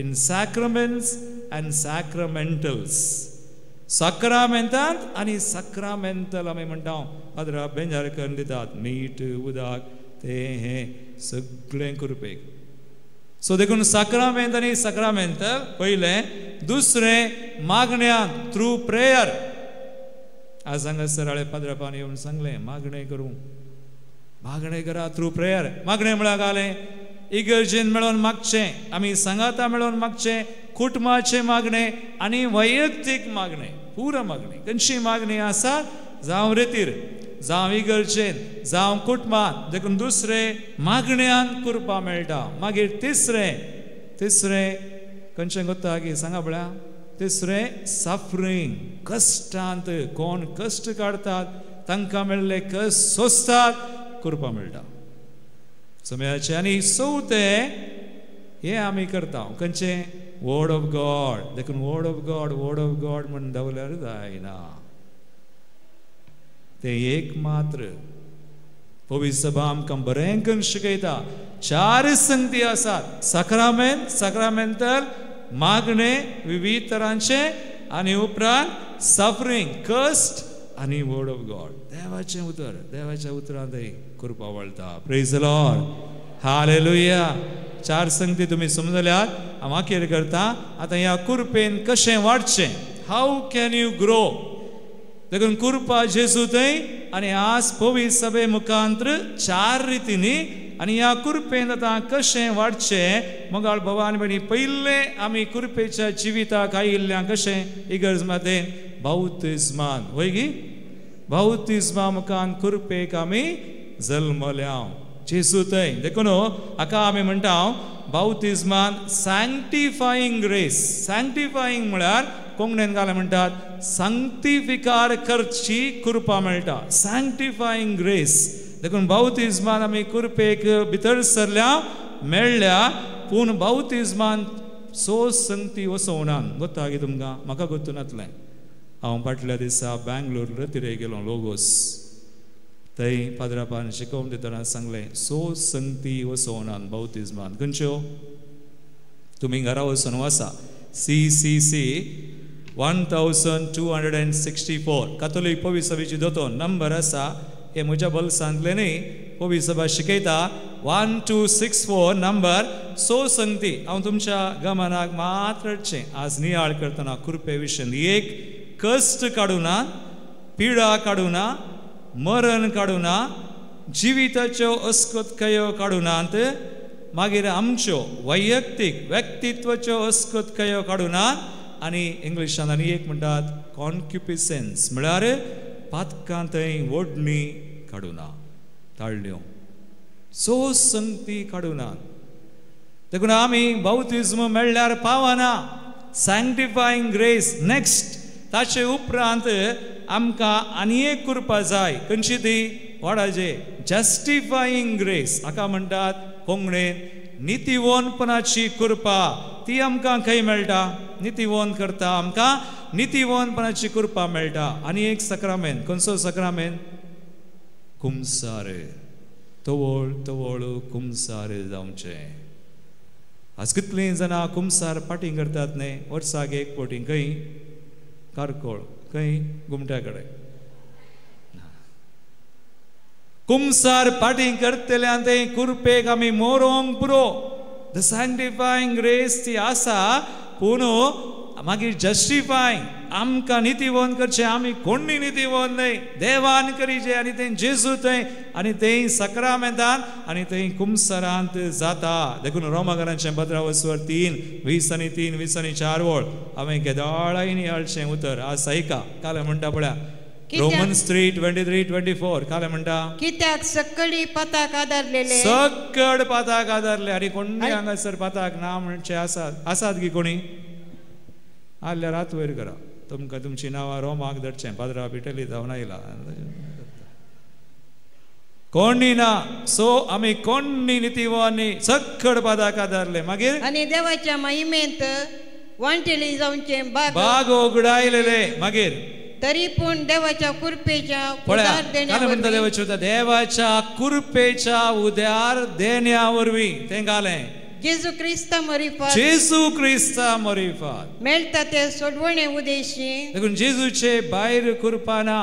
In सॅक्रमेंट्स and सॅक्रमेंटल्स. सक्रामेंतांत आनी सक्रामेंटल आमी म्हणटा. फादर बेंजारकर दितात मीठ उदक तें हें सगळें कृपेक. सो देखून सक्रामेंत आनी सक्रामेंटल पयलें. दुसरें मागण्यान थ्रू प्रेयर. आज हांगासर हाळे पाद्रापान येवन सांगलें मागणें करूं. मागणें करा थ्रू प्रेयर. मागणें म्हळ्यार घालें इगर्जेन मेळोन मागचें, आमी सांगाता मेळोन मागचें, कुटुंबाचें मागणें आनी वैयक्तीक मागणें. पुरा मागणी खंयची मागणी आसा जावं रेतीर जावं इगर्जेन जावं कुटुंबांत. देखून दुसरें मागण्यान कृपा मेळटा. मागीर तिसरें खंयचें गोत्ता की सांगा पळया. तिसरें सफरींग. कश्टांत कोण कश्ट काडटात तांकां मेळ्ळे कश्ट सोंसतात कृपा मेळटा समयाचें. आनी चवथें हें आमी करता खंयचें वर्ड ऑफ गॉड. देखून वर्ड ऑफ गॉड म्हण दवरल्यार जायना. तें एक मात्र पवित्र सभा आमकां बरें करून शिकयता. 4 संगती आसात. सक्रामेंटल मागणें विविध तरांचे आनी उपरांत सफरींग कश्ट आनी वर्ड ऑफ गॉड देवाचें उतर देवाच्या उतरांत कृपा वळटा प्रेज द लॉर्ड हालेलुया 4 संगती तुम्ही समजल्यात हांव आखेर करता आतां ह्या कुरपेन कशें वाडचें हाऊ कॅन यू ग्रो देखून कृपा जेजू थंय आनी आज पवित्र सभे मुखांत्र 4 रितींनी आनी ह्या कुरपेन आतां कशें वाडचें मोगाळ भवानी भयणी पयले आमी कुरपेच्या जिविताक आयिल्ल्यांक कशें इगर्ज मातेन बावतिस्मान वय गी बावतिस्मा मुखान कुरपेक आमी जल्मल्या जेजू थंय देखून हाका आमी म्हणटा बावतिस्मान सॅंक्टिफायींग ग्रेस सॅंक्टिफायींग म्हळ्यार कोंकणीन घालें म्हणटात सांक्तिफिकार करची कृपा मेळटा सॅंक्टिफायींग ग्रेस देखून बावतिस्मान आमी कुरपेक भितर सरल्या मेळ्ळ्या पूण बावतिस्मान संगती वसोवनान गोत्ता गे तुमकां म्हाका गोत्तू नासलें हांव फाटल्या दिसा बँगलोर रतिरे गेलो लोगोस थंय पाद्रापान शिकोवन दितना सांगलें संगती वसोवनान बावतिस्मान खंयच्यो तुमी घरा वचून वाचा CCC 1264 कातोलीक पवित्र सभेची दोतोर नंबर आसा हे म्हज्या बल्सांतले न्ही पवित्र सभा शिकयता 1264 नंबर संगती हांव तुमच्या गमनाक मात्र हाडचें आज नियाळ करतना कृपे विशयी एक कश्ट काडूना पिडा काडूना मरण काडूना जिविताच्यो अस्कोतकायो काडूनात मागीर आमच्यो वैयक्तीक व्यक्तित्वाच्यो अस्कोतकायो काडूनात आनी इंग्लिशान आनी एक म्हणटात कॉन्क्युपिसन्स म्हळ्यार पातकां थंय ओडणी काडूना ताळ्ळ्यो संगती काडूनात देखून आमी बावतिस्म मेळ्ळ्यार पावना सॅंक्टिफायींग ग्रेस नेक्स्ट ताचे उपरांत आमकां आनी एक करपा जाय खंयची ती वडाचे जस्टिफायींग ग्रेस हाका म्हणटात कोंकणीन नितीवनपणाची कृपा ती आमकां खंय मेळटा नितीवन करता आमकां नितीवनपणाची कृपा मेळटा आनी एक सक्रामेंत खंयचो सक्रामेंत कुमसार तवळ तवळ कुमसार जावचें आज कितलीं जाणां कुमसार पाटी करतात न्ही वर्साक एक फावटी खंय कारकोळ खंय गुमट्या कडेन कुमसार पाटी करतल्यान ते कुरपेक आमी मोरोंक पुरो द सॅंक्टिफायींग ग्रेस ती आसा पूण मागीर जस्टिफायींग आमकां नितीवन करचें आमी कोणी नितीवन न्हय देवान करीचें आनी तें जेजू थंय आनी तें सक्रामेंतान आनी तें कुमसारांत जाता देखून रोमाकारांचें 15:3:20-3:4 वळ हांवें केदाळांनी हाडचें उतर आज आयका काल म्हणटा पळया रोमन्स 3:23-24 काल म्हणटा कित्याक सकळी पाताक आदारलेले सकड पाताक आदारले आनी कोणी हांगासर पाताक ना म्हणचे आसात की कोणी आल्या रात वयर करा तुमकां तुमची नांवां रोमाक धरचें पाद्रा पिटली जावन आयला कोणी ना सो आमी कोणी नितीवानी सकड पाताक आदारले मागीर आनी देवाच्या महिमेंत वांटेली जावचें बाग उगडायलेले मागीर तरी पूण देवाच्या कुरपेच्या देवाच्या कुरपेच्या उद्यार देण्या वरवीं तें घालें जेजू क्रिस्ता मरिफात मेळटा ते सोडवणे उद्देशी देखून जेजूचे भायर कृपा ना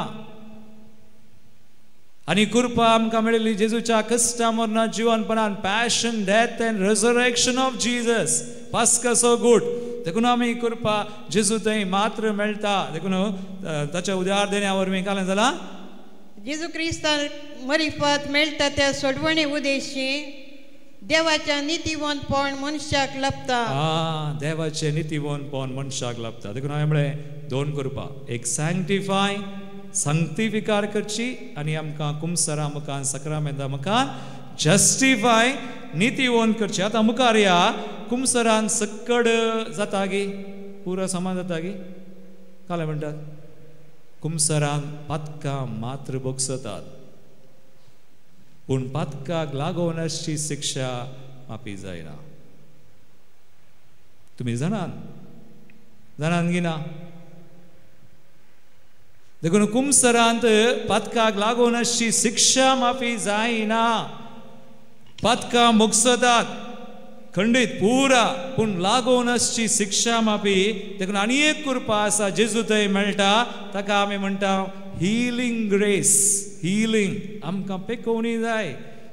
आनी कृपा आमकां मेळिल्ली जेजूच्या कश्टा मरना जिवनपणान passion death and resurrection of Jesus पास्का सो गूड देखून आमी कृपा जेजू थंय मात्र मेळटा देखून ताच्या उद्यार देण्या वरवीं कालें जालां जेजू क्रिस्ता मरिफात मेळटा ते सोडवणे उद्देशी देवाच्या नितीवनपण मनशाक लाभता देवाचे नितीवनपण मनशाक लाभता देखून हांवें म्हळें 2 कृपा एक सॅंक्टिफाय सांक्तिफिकार करची आनी आमकां कुमसारा मुखान सक्रामेंता मुखान जस्टिफाय नितीवन करची आतां मुखार या कुमसारान सकड जाता गी पुरो समान जाता गी काले म्हणटात कुमसारान पातकां मात्र बोगसतात पूण पातकाक लागून अशी शिक्षा माफी जायना तुमी जाणान गिना देखून कुमसारांत पातकाक लागून अशी शिक्षा माफी जायना पातकां मुगसतात खंडीत पुरा पूण लागून अशी शिक्षा माफी देखून आनी एक कृपा आसा जेजू थंय मेळटा ताका आमी म्हणटा हिलिंग ग्रेस, हिलिंग आमकां पेकोवणी जाय.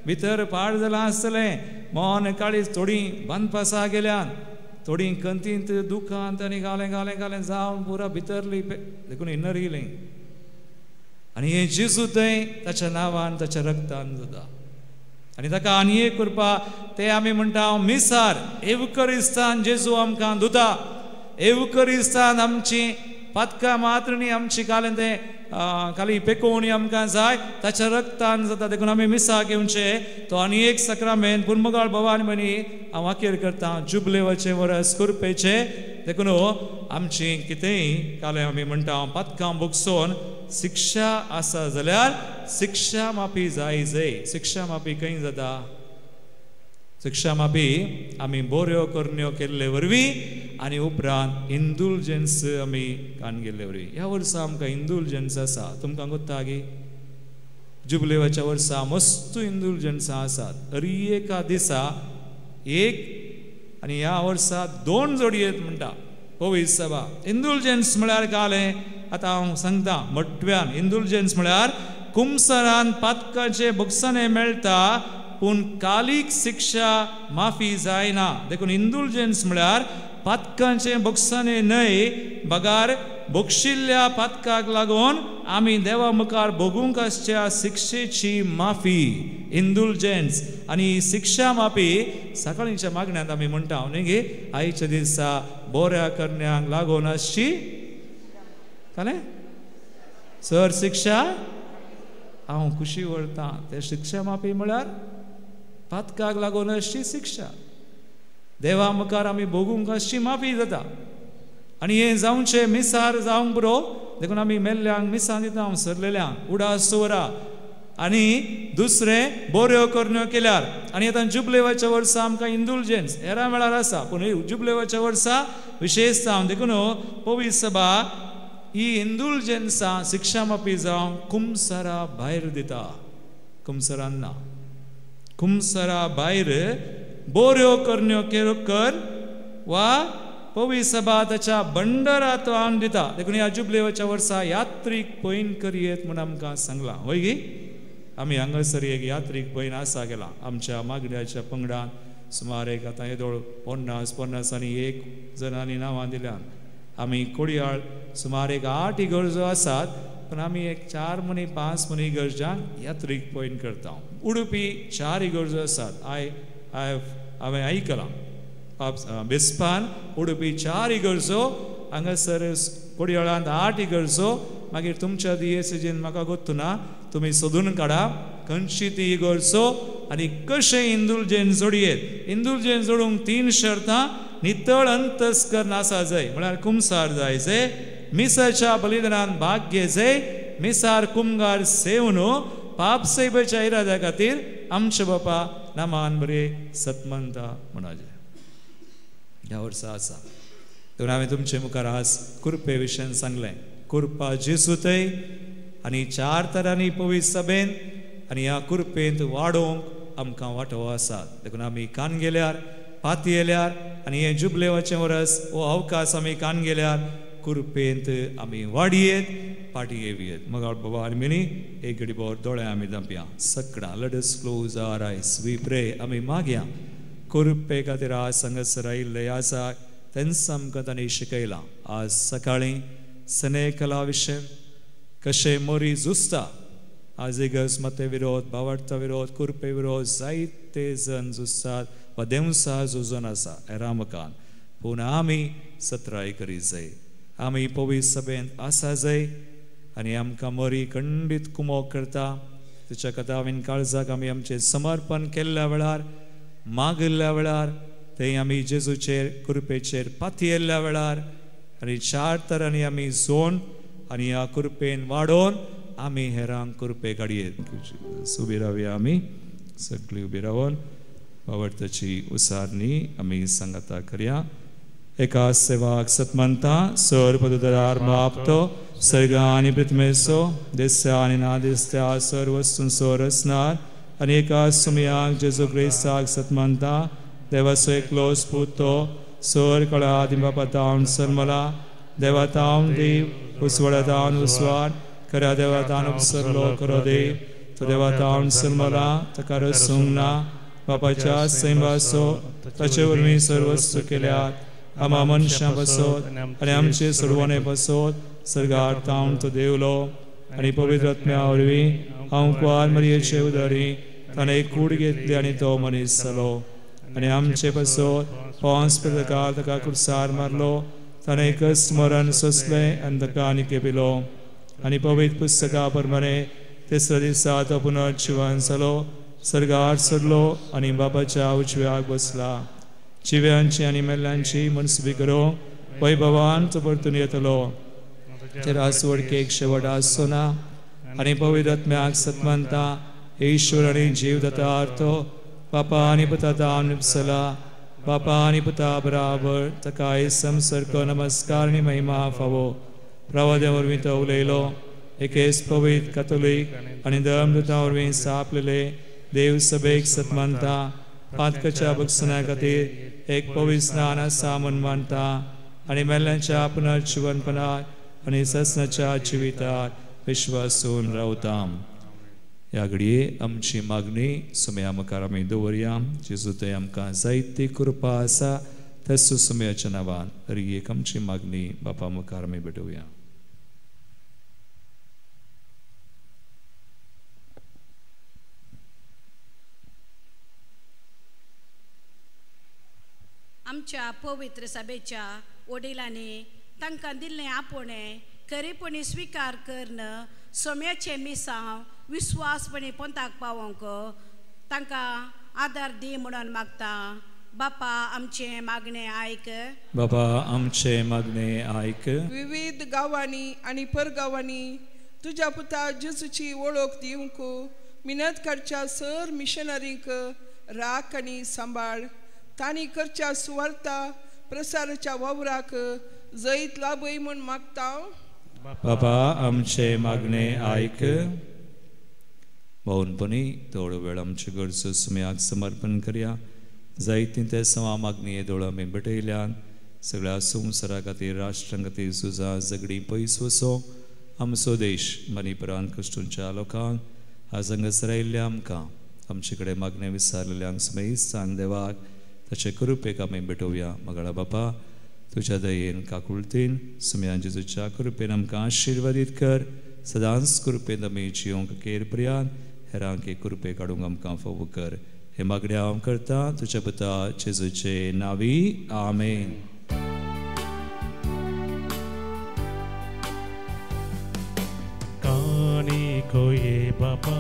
भितर पाड जालां आसतलें, मोन काळीज थोडी बंद पासा गेल्यान, थोडी कंतींत दुखांत आनी घालें घालें घालें जावन पुरा भितरली देखून इनर हिलिंग. आनी हे जेजू थंय ताच्या नांवान ताच्या रक्तान जाता. आनी ताका आनी एक करपा ते आमी म्हणटा मिसार एवकरिस्तान जेजू आमकां धुता. एवकरिस्तान आमची पातकां मात्र न्ही, आमची कालें तें खाली पेकोवणी आमकां जाय ताच्या रक्तान जाता. देखून आमी मिसा घेवचे. तो आनी एक सक्रामेंत पुर्मगाळ भवानी म्हणी हांव वाकेर करता जुबलेवाचे वरस कुरपेचे. देखून आमची कितेंय कालें आमी म्हणटा पातकां भोगसोन शिक्षा आसा जाल्यार शिक्षा माफी जाय. शिक्षा माफी खंय जाता? शिक्षा माफी आमी बऱ्यो करण्यो केल्ले वरवीं आनी उपरांत इंडुलजन्स आमी कान गेल्ले वरवीं. ह्या वर्सा आमकां इंडुलजन्स आसा. तुमकां कोत्ता गे जुबलेवाच्या वर्सा मस्त इंडुलजन्स आसात. एका दिसा एक आनी ह्या वर्सा 2 जोडयेत म्हणटा पवित्र सभा. इंडुलजन्स म्हळ्यार कालें आतां हांव सांगता मट्व्यान. इंडुलजन्स म्हळ्यार कुमसरान पातकाचे भोगसणे मेळटा पूण कालीक शिक्षा माफी जायना. देखून इंडुलजन्स म्हळ्यार पातकांचे भोगसणे न्हय, बगार भोगशिल्ल्या पातकाक लागून आमी देवा मुखार भोगूंक आसच्या शिक्षेची माफी. इंडुलजन्स आनी शिक्षा माफी सकाळींच्या मागण्यांत आमी म्हणटा न्ही गे आयच्या दिसा बऱ्या करण्यांक लागून आसची कालें सर शिक्षा. हांव खुशी व्हरतां ते शिक्षा माफी म्हळ्यार पातकाक लागून आसची शिक्षा. देवा मुखार आमी भोगूंक आसची माफी जाता. आनी हें जावचें मिसार जावंक पुरो. देखून आमी मेल्ल्यांक मिसां दिता सरलेल्यांक उडास दवरा. आनी दुसरें बऱ्यो करण्यो केल्यार. आनी आतां जुबलेवाच्या वर्सा आमकां इंडुलजन्स हेरां वेळार आसा पूण जुबलेवाच्या वर्सा विशेशता. देखून पवित्र सभा ही इंडुलजन्सां शिक्षा माफी जावं कुमसरा भायर दिता. कुमसरान ना. कुमसरा भायर बऱ्यो करण्यो कर वा पवित्र सभा ताच्या भंडारांतल्यान दिता. देखून ह्या जुबलेवाच्या वर्सा यात्रीक पैन करयेत म्हूण आमकां सांगलां. वय गी आमी हांगासर एक यात्रीक पैन आसा गेला आमच्या मागण्याच्या पंगडान सुमार एक आतां येदोळ 50 आनी 1 जणांनी नांवां दिल्यान. आमी कोडयाळ सुमार एक 8 इगर्जो आसात पण आमी एक 4 मणी 5 मणी इगर्जांक यात्रीक पैन करता. उडुपी 4 इगर्जो आसात. हांवें आयकलां बेस्पान उडुपी 4 इगर्जो, हांगासर कोडयाळांत 8 इगर्जो. मागीर तुमच्या दिएसजीन म्हाका गोत्तुना तुमी सोदून काडा खंयची ती इगर्जो आनी कशें इंडुलजन्स जोडयेत. इंडुलजन्स जोडूंक 3 शर्तां. नितळ अंतस्करण आसा जाय म्हळ्यार कुमसार जाय जे मिसाच्या बलिदानान भाग घेजे. मिसार कुमगार सेवन पाप सैबेच्या इराद्या खातीर आमच्या बापा नामान बरे सतमंता म्हणाजे ह्या वर्सा आसा. देखून हांवें तुमचे मुखार आज कुरपे विशयन सांगलें. कुरपा जेजू थंय आनी 4 तरांनी पवित्र सभेन आनी ह्या कुरपेंत वाडोवंक आमकां वांटो आसा. देखून आमी कान गेल्यार पाती येल्यार आनी हे जुबलेवाचें वरस हो अवकाश आमी कान गेल्यार कुरपेंत आमी वाडयेत पाटी येवयेत. मग बाबा आनी मिनी एक घडी बोर दोळे आमी धांपया सकडा. लेट अस क्लोज आवर आयज वी प्रे. आमी मागया कुरपे खातीर आज हांगासर आयिल्ले आसा तेंच आमकां तांणी शिकयलां. आज सकाळीं सनेकला विशय कशें मोरी झुजता. आज इगर्ज मते विरोध भावार्था विरोध कुरपे विरोध जायते जण झुजतात वा देवसा झुजून आसा एरामकान. पूण आमी सत्राय करीत जाय. आमी पवित्र सभेंत आसा जाय आनी आमकां मोरी खंडीत कुमोग करता. तिच्या कथावीन काळजाक आमी आमचें समर्पण केल्ल्या वेळार मागिल्ल्या वेळार थंय आमी जेजूचेर कुरपेचेर पाती येयल्ल्या वेळार आनी 4 तरांनी आमी जोन आनी ह्या कुरपेन वाडोवन आमी हेरांक कुरपे काडयेत. उबी रावया आमी सगळीं उबी रावन वावरताची उसारणी आमी सांगाता करया. एका सेवाक सतमंता सर पदुदरार मापतो सर्गा आनी पृथ्मेसो दिस्या आनी ना दिसत्या सर वस्तून सर असणार आनी एका सुमयाक जेजू क्रिस्ताक सतमंता देवाचो एकलो स्पुतो सर कळा दिंबापतावन सरमला देवातावन देव उसवडतावन उसवाड खऱ्या देवातान उपसरलो खरो देव तो देवाता उंचलमला ताका रसूंक ना बापाच्या सैमासो ताचे वरवीं सर्व वस्तू केल्यात आमा मनशां बसोत आनी आमचे सोडवणे बसोत सर्गार तावन तो देवलो आनी पवित्र आत्म्या वरवीं हांव कुंवार मरियेचे उदरी ताणें एक कूड घेतली आनी तो मनीस जालो आनी आमचे बसोत पोंस प्रकार ताका कुर्सार मारलो ताणें एकच मरण सोंसलें आनी ताका आनी केपिलो आनी पवित्र पुस्तका प्रमाणे तिसऱ्या दिसा तो पुनर्जीवन जालो सर्गार सरलो आनी बापाच्या उजव्याक बसला जिव्यांची आनी मेल्ल्यांची मनसुबी करूंक वैभवान तो परतून येतलो तेरा सोडकेक शेवट आसचो ना आनी पवित्र आत्म्याक सतमंता ईश्वर आनी जीव दाता तो बापा आनी पुता दान निपसला बापा आनी पुता बराबर ताका संसर्ग नमस्कार आनी महिमा फावो प्रवाद्या वरवीं तो उलयलो एकेच पवित्र कॅथोलीक आनी धर्मदुता वरवीं स्थापलेले देव सभेक सतमानता पातकाच्या भक्षणा खातीर एक पवित्र स्नान आसा म्हूण मानता आनी मेल्ल्यांच्या पुनर्जीवनपणात आनी ससनाच्या जिवितात विश्वासून रावता ह्या घडये आमची मागणी सुमया मुखार आमी दवरया जेजू थंय आमकां जायती कृपा आसा तसो सुमयाच्या नांवान हर एक आमची मागणी बापा मुखार आमी भेटोवया आमच्या पवित्र सभेच्या वडिलांनी तांकां दिल्लें आपोणें खरेपणी स्विकार करणं सोम्याचे मिसांव विश्वासपणी पोंताक पावोंक तांकां आदार दी म्हणून मागता बापा आमचे मागणे आयक बापा आमचे मागणे आयक विविध गांवांनी आनी परगांवांनी तुज्या पुता जेजूची वळख दिवंक मिनत करच्या सर मिशनरींक राख आनी सांबाळ तांणी करच्या सुवार्ता प्रसाराच्या वावराक जैत लाभय म्हूण मागता बापा आमचे मागणे आयक भोवनपणी थोडो वेळ आमचे गरजो सुमयाक समर्पण करया जायती ते सवा मागणी हे दोळ आमी भेटयल्यान सगळ्या संवसारा खातीर राष्ट्रां खातीर झुजा झगडी पयस वसो आमचो देश मणिपुरांत कश्टूंच्या लोकांक आज हांगासर आयिल्ल्या आमकां आमचे कडेन मागणे विचारलेल्यांक समेस्तान देवाक ताचे कृपेक आमी भेटोवया मगळा बापा तुज्या दयेन काकुळतीन सुमयान जेजूच्या कृपेन आमकां आशिर्वादीत कर सदांच कृपेन आमी जियोंक केरपर्यान हेरांक एक कृपे काडूंक आमकां फावो कर हे मागणे हांव करता तुज्या पुता जेजूचे नांवी आमेन कोये बापा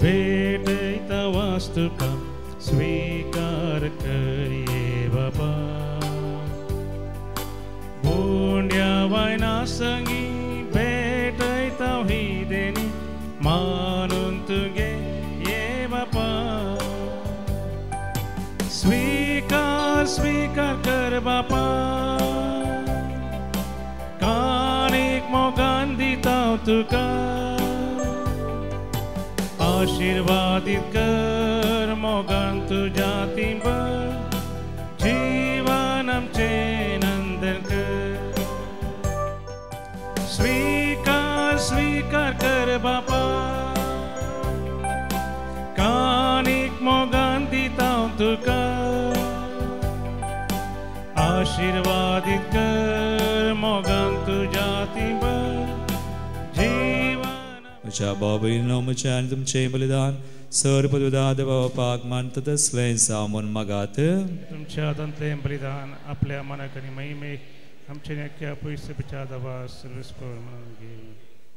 भेटैता वास्तुका स्वीकार करिये बापा बोंड्या वायना संगी भेटैता ही देनी मानून तुगे ये बापा स्वीकार कर बापा कानीक मोगान दिता तुका आशीर्वादित कर मोगान तुझ्या तिंबर जीवन आमचे नंदन कर स्वीकार कर बापा कानीक मोगान दिता तुका आशीर्वादित कर मोगान तुझ्या तिंबर म्हज्या बाबीनो म्हज्या आनी तुमचें बलिदान सर पदुदा देवापाक मानता तसलें जावून मागात तुमच्या हातांतलें बलिदान आपल्या मनाक आनी महिमेक आमचे नेक्या पयस बिचार सर्वस्पर म्हणून घे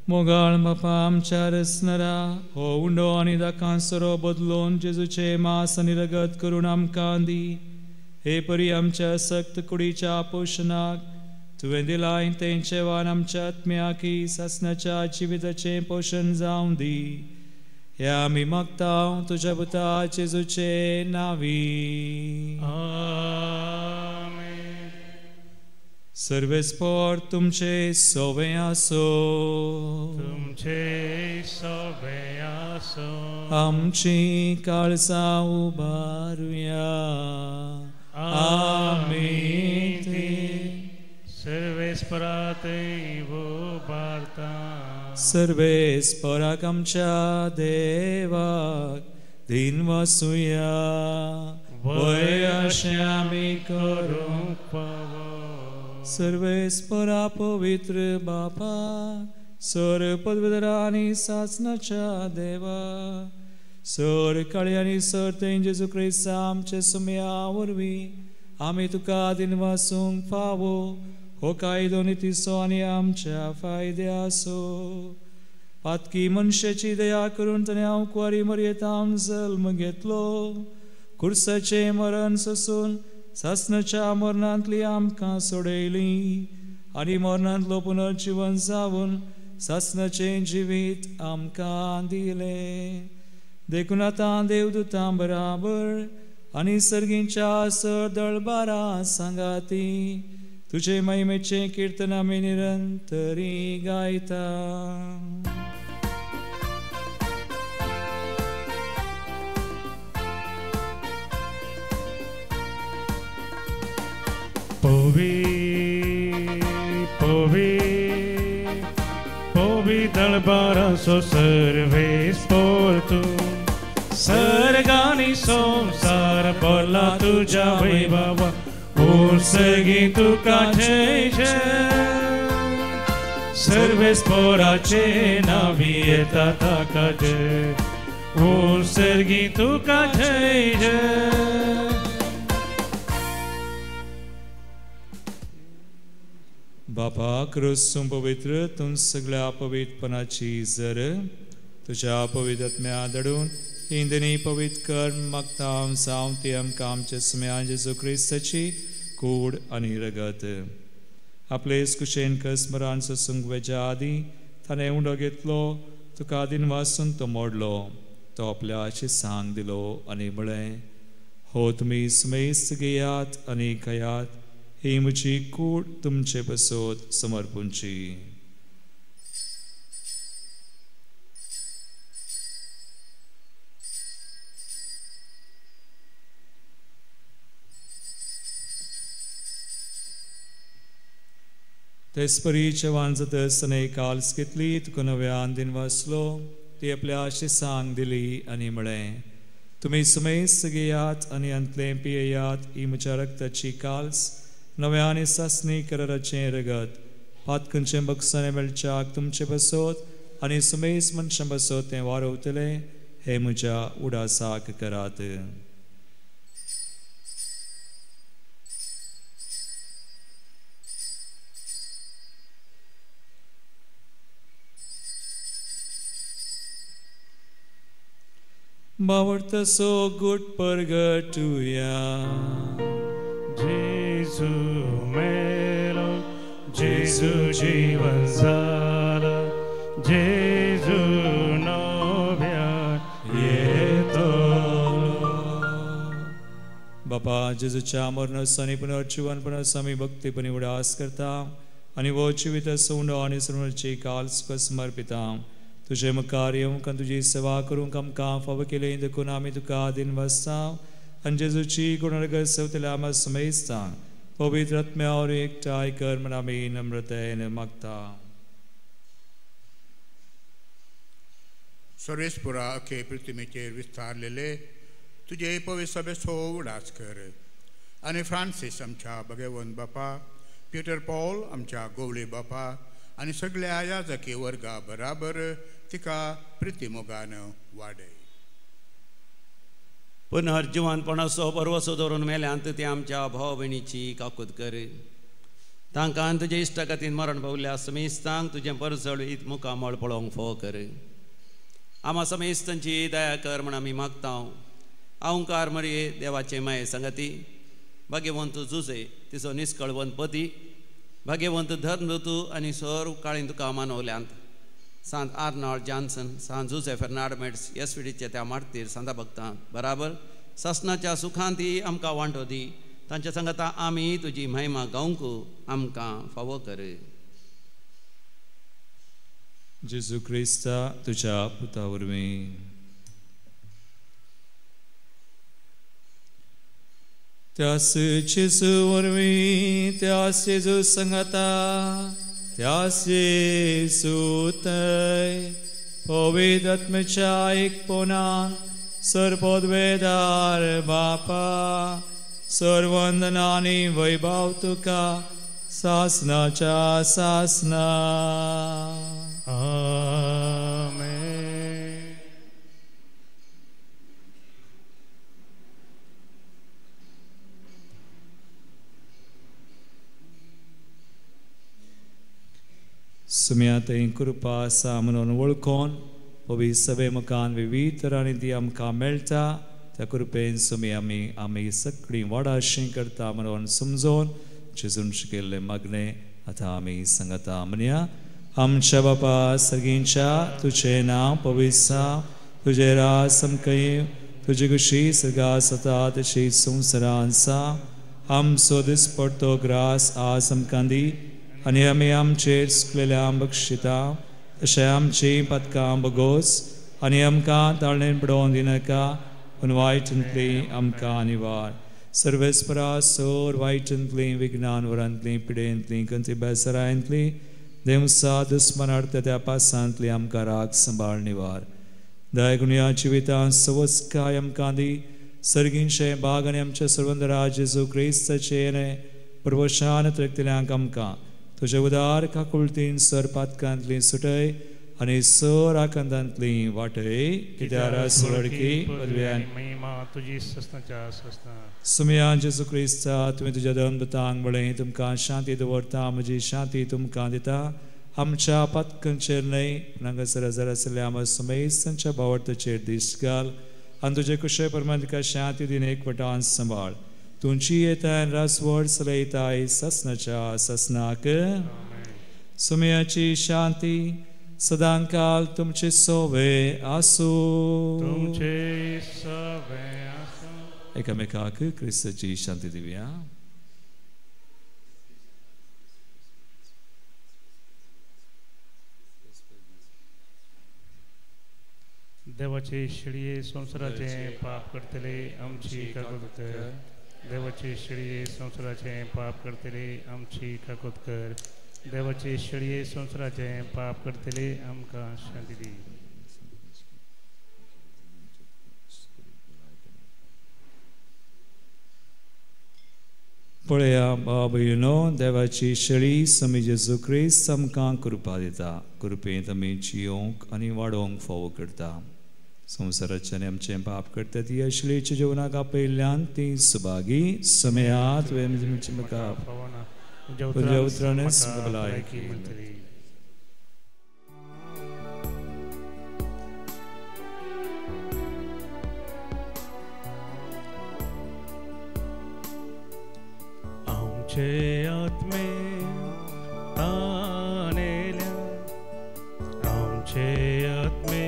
मोगाळ बापा आमच्या रसनारा हो उंडो आनी दाकांसरो बदलून जेजूचे मास आनी रगत करून आमकां दी हे परी आमच्या सक्त कुडीच्या पोशणाक तुवें दिलाय तेंचे वान आमच्या आत्म्याकी सासनाच्या जिविताचे पोषण जावं दी हे आमी मागता तुज्या पुता जेजूचे नांवी आमेन सर्वेस्पर तुमचे सोवे आसो तुमचे सोवे आसो आमची काळजां उबारुया आमीन सर्वेस्परात वो वार्ता सर्वेस्पराक आमच्या देवाक दिन वासुया वय अशें आमी करूंक पावो सर्वेस्परा पवित्र बापा सर पदवीधरा आनी सासणाच्या देवा सर काळी आनी सर तें जेजू क्रिस्त आमचे सुम्या वरवीं आमी तुका दिन वासूंक फावो हो कायदो नितीसो आनी आमच्या फायद्या आसो पातकी मनशाची दया करून ताणें हांव कुवारी मर्येतान जल्म घेतलो कुर्साचे मरण सोसून सासणाच्या मरणांतली आमकां सोडयली आनी मरणांतलो पुनर्जीवन जावन सासणाचें जिवीत आमकां दिलें देखून आतां देवदूतां बराबर आनी सर्गींच्या सर दळबारा सांगाती तुजे महिमेचे कीर्तन आमी निरंतरी गायता Povi darbara so serves por tu Sargani somsar porla tuja vaibhava Ursagi tu kacheje Serves porace navieta takaje Ursagi tu kacheje बापा क्रिस्तूं पवित्र तूं सगळ्या पवित्रपणाची जर तुझ्या पवित्र आत्म्या दडून इंदनी पवित्र कर मागता सावन ती आमकां आमच्या सुम्या जेजू क्रिस्ताची कूड आनी रगत आपले कुशेन स्मरण ससूंक वेच्या आदी ताणें उंडो घेतलो तुका दिन वासून तो मोडलो तो आपल्या सांग दिलो आनी म्हळें हो तुमी सुमेस्त घेयात आनी खयात ही म्हजी कूड तुमचे बसोत समर्पूंची तेस्परीच्या वांजतसने काल्स घेतली तुका नव्यान दिन वाचलो ती आपल्या सांग दिली आनी म्हळें तुमी सुमेस्त घेयात आनी अंतलें पियेयात ही म्हज्या रक्ताची काल्स नव्या आनी सासणी कराराचें रगत पातकनचें बक्षाने मेळच्याक तुमचे बसोत आनी सुमेस मनशां बसोत तें वारोवतलें हे म्हज्या उडासाक करात बावडतसो गुट परगटुया Jesu melo, Jesu जीवन झाला, Jesu नव्या येतो. बापा जेजूच्या मरणासानी पुनर्जीवनपणास आमी भक्तीपणी उडास करता आनी वो जिवीत सोंडो आनी सर्वांची काल समर्पिता तुजे मुखार येवंक आनी तुजी सेवा करूंक आमकां फावो केलें देखून आमी तुका दिन वाजता आनी जेजूची गुणरगत सवतल्या आमी समेस्ता पवित्र आत्म्यावर एकठांय कर म्हण आमी नम्रतेन मागता सर्वेस्पुरा अखे पृथ्वीचेर विस्तारलेले तुझे पवित्र सभेचो उडास कर आनी फ्रांसीस आमच्या भगवंत बापा पीटर पॉल आमच्या गोवळे बापा आनी सगळ्या याजकी वर्गा बराबर तिका प्रितीमोगान वाडय पुनर्जीवनपणाचो परवसो धरून मेल्यांत ती आमच्या भाव भयणीची काकूत कर तांकां तुजे इश्टा खातीर मरण पावल्या समेस्तांक तुजें परसळीत मुखामळ पळोवंक फोव कर आमा समेस्तांची दया कर म्हण आमी मागता अवंकार मरये देवाचे माये संगती भाग्यवंत जुजे तिचो निश्कळवंत पती भाग्यवंत धर्मदूत आनी सर काळीन तुका मानवल्यांत सांत आर्नॉल्ड जॉन्सन सांत जुसे फेर्नांड मेड्स एसपीडीचे त्या मार्तीर सांता भक्तां बराबर ससनाच्या सुखांती आमकां वांटो दी तांच्या सांगता आमी तुजी महिमा गावंक आमकां फावो कर जेजू क्रिस्ता तुज्या पुता वरवीं त्यास जेजू वरवीं त्यास जेजू सांगता Yesutai Povidatmecha ikponan Sarpodvedar Bapa Sarvandanani Vaibhavtuka Sasna cha sasna. Amen. Sumyata in Kurupa Samanon Volkon, Povi Sabe Makan Vivitarani Diam Kamelta, Takurpen Sumiami Ami Sakri Vada Shinkarta Manon Sumzon, Chizun Shikil Magne, Atami Sangata Mania, Chabapa Sargincha, Tuchena, Povisa, Tujera Samkai, Tujigushi, Saga Sata, Tashi Sumsaransa, Sodis Porto Gras, Asam Kandi, Aniamiam Chets Klelam Bakshita, Asham Chi Patkam Bagos, Aniamka, Tarnin Brodinaka, Unvitantly Amka Nivar. Sarvespara Sor Vitantly Vignan Varantly Pidently Kanti Basarantly Demsa Dusmanarta Pasantly Amkarak Sambal Nivar Daigunya Chivita Savaskayam Kandi Sargin She Baganyam Chasarvandara Jesu Christa Chene Purvashana Traktilankamka Tujavudar Kakultin Sarpatkantly Sutai Ani Sora Kandantly Vate Kitara Surki Padvian तुझी सस्ता चा सस्ता Sumya Jesu Christa Tumi Tujadam Batang Bale Tumka Shanti Duvarta Maji Shanti Tumka Dita Amcha Patkan Chernei Nangasara Zara Salyama Sumay Sancha Bavarta Cherdishgal Antuje Kushe Parmantika Shanti Dinek Vatan Sambal Tunchi Eta and Raswar Salaitai Sasnacha Sasnak Sumya Chi Shanti Sadankal Tumche Sove Asu Tumche Sove Asu Ekamekak Krista Chi Shanti Divya देवाचे शिळिये संसाराचे पाप करतले आमची काकुत कर देवाचे शिळिये संसाराचे पाप करतले आमची काकुत कर देवाचे शिळिये संसाराचे पाप करतले आमका शांती दी पळया बाबयनो देवाची शिळी समी जेजू ख्रिस्त आमकां कृपा दिता कृपेंत आमी जियोंक आनी वाडोवंक फावो करता संवसाराचे आनी आमचे पाप करता ती शिळेच्या जिवनाक आपयल्ल्यान ती सुभागी समयात म्हाका तुज्या उतरांनी भलायकी मेळटली आमचे आत्मे तानेल्या आमचे आत्मे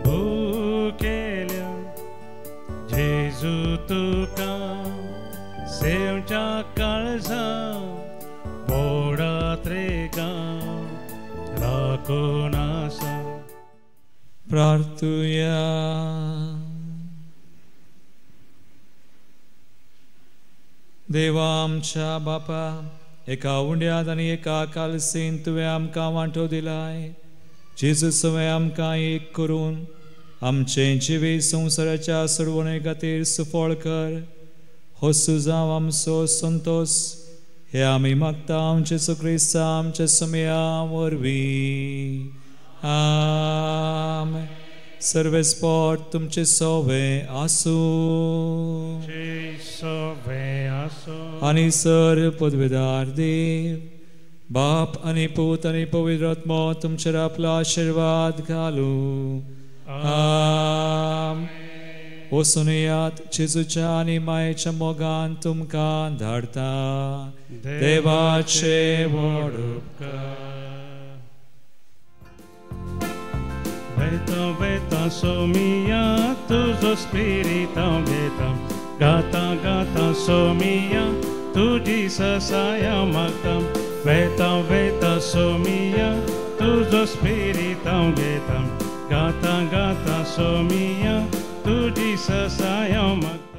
भुकेल्या जेजू तुका सेवच्या काळजा बोडात रेगा राखून आसा प्रार्थुया देवा आमच्या बापा एका उंड्यात आनी एका कालसेन तुवें आमकां वांटो दिलाय जेजू सवय आमकां एक करून आमचे जिवे संवसाराच्या सोडवणे खातीर सुफळ कर हो सुजाव आमचो संतोष हे आमी मागता आमचे क्रिस्त आमच्या समया वरवीं आमेन सर्वेस्पोर तुमचे सोवे आसू आनी सर पदवेदार देव बाप आनी पूत आनी पवित्र आत्मा तुमचेर आपलो आशीर्वाद घालू वचून येयात जेजूच्या आनी मायेच्या मोगान तुमकां धाडटा देवाचे व्हड उपकार Veta, veta, somia, tuzo spirito veta. Gata, gata, somia, tu Jesus I am magtam. Veta, veta, somia, tuzo spirito veta. Gata, gata, somia, tu Jesus I am magtam.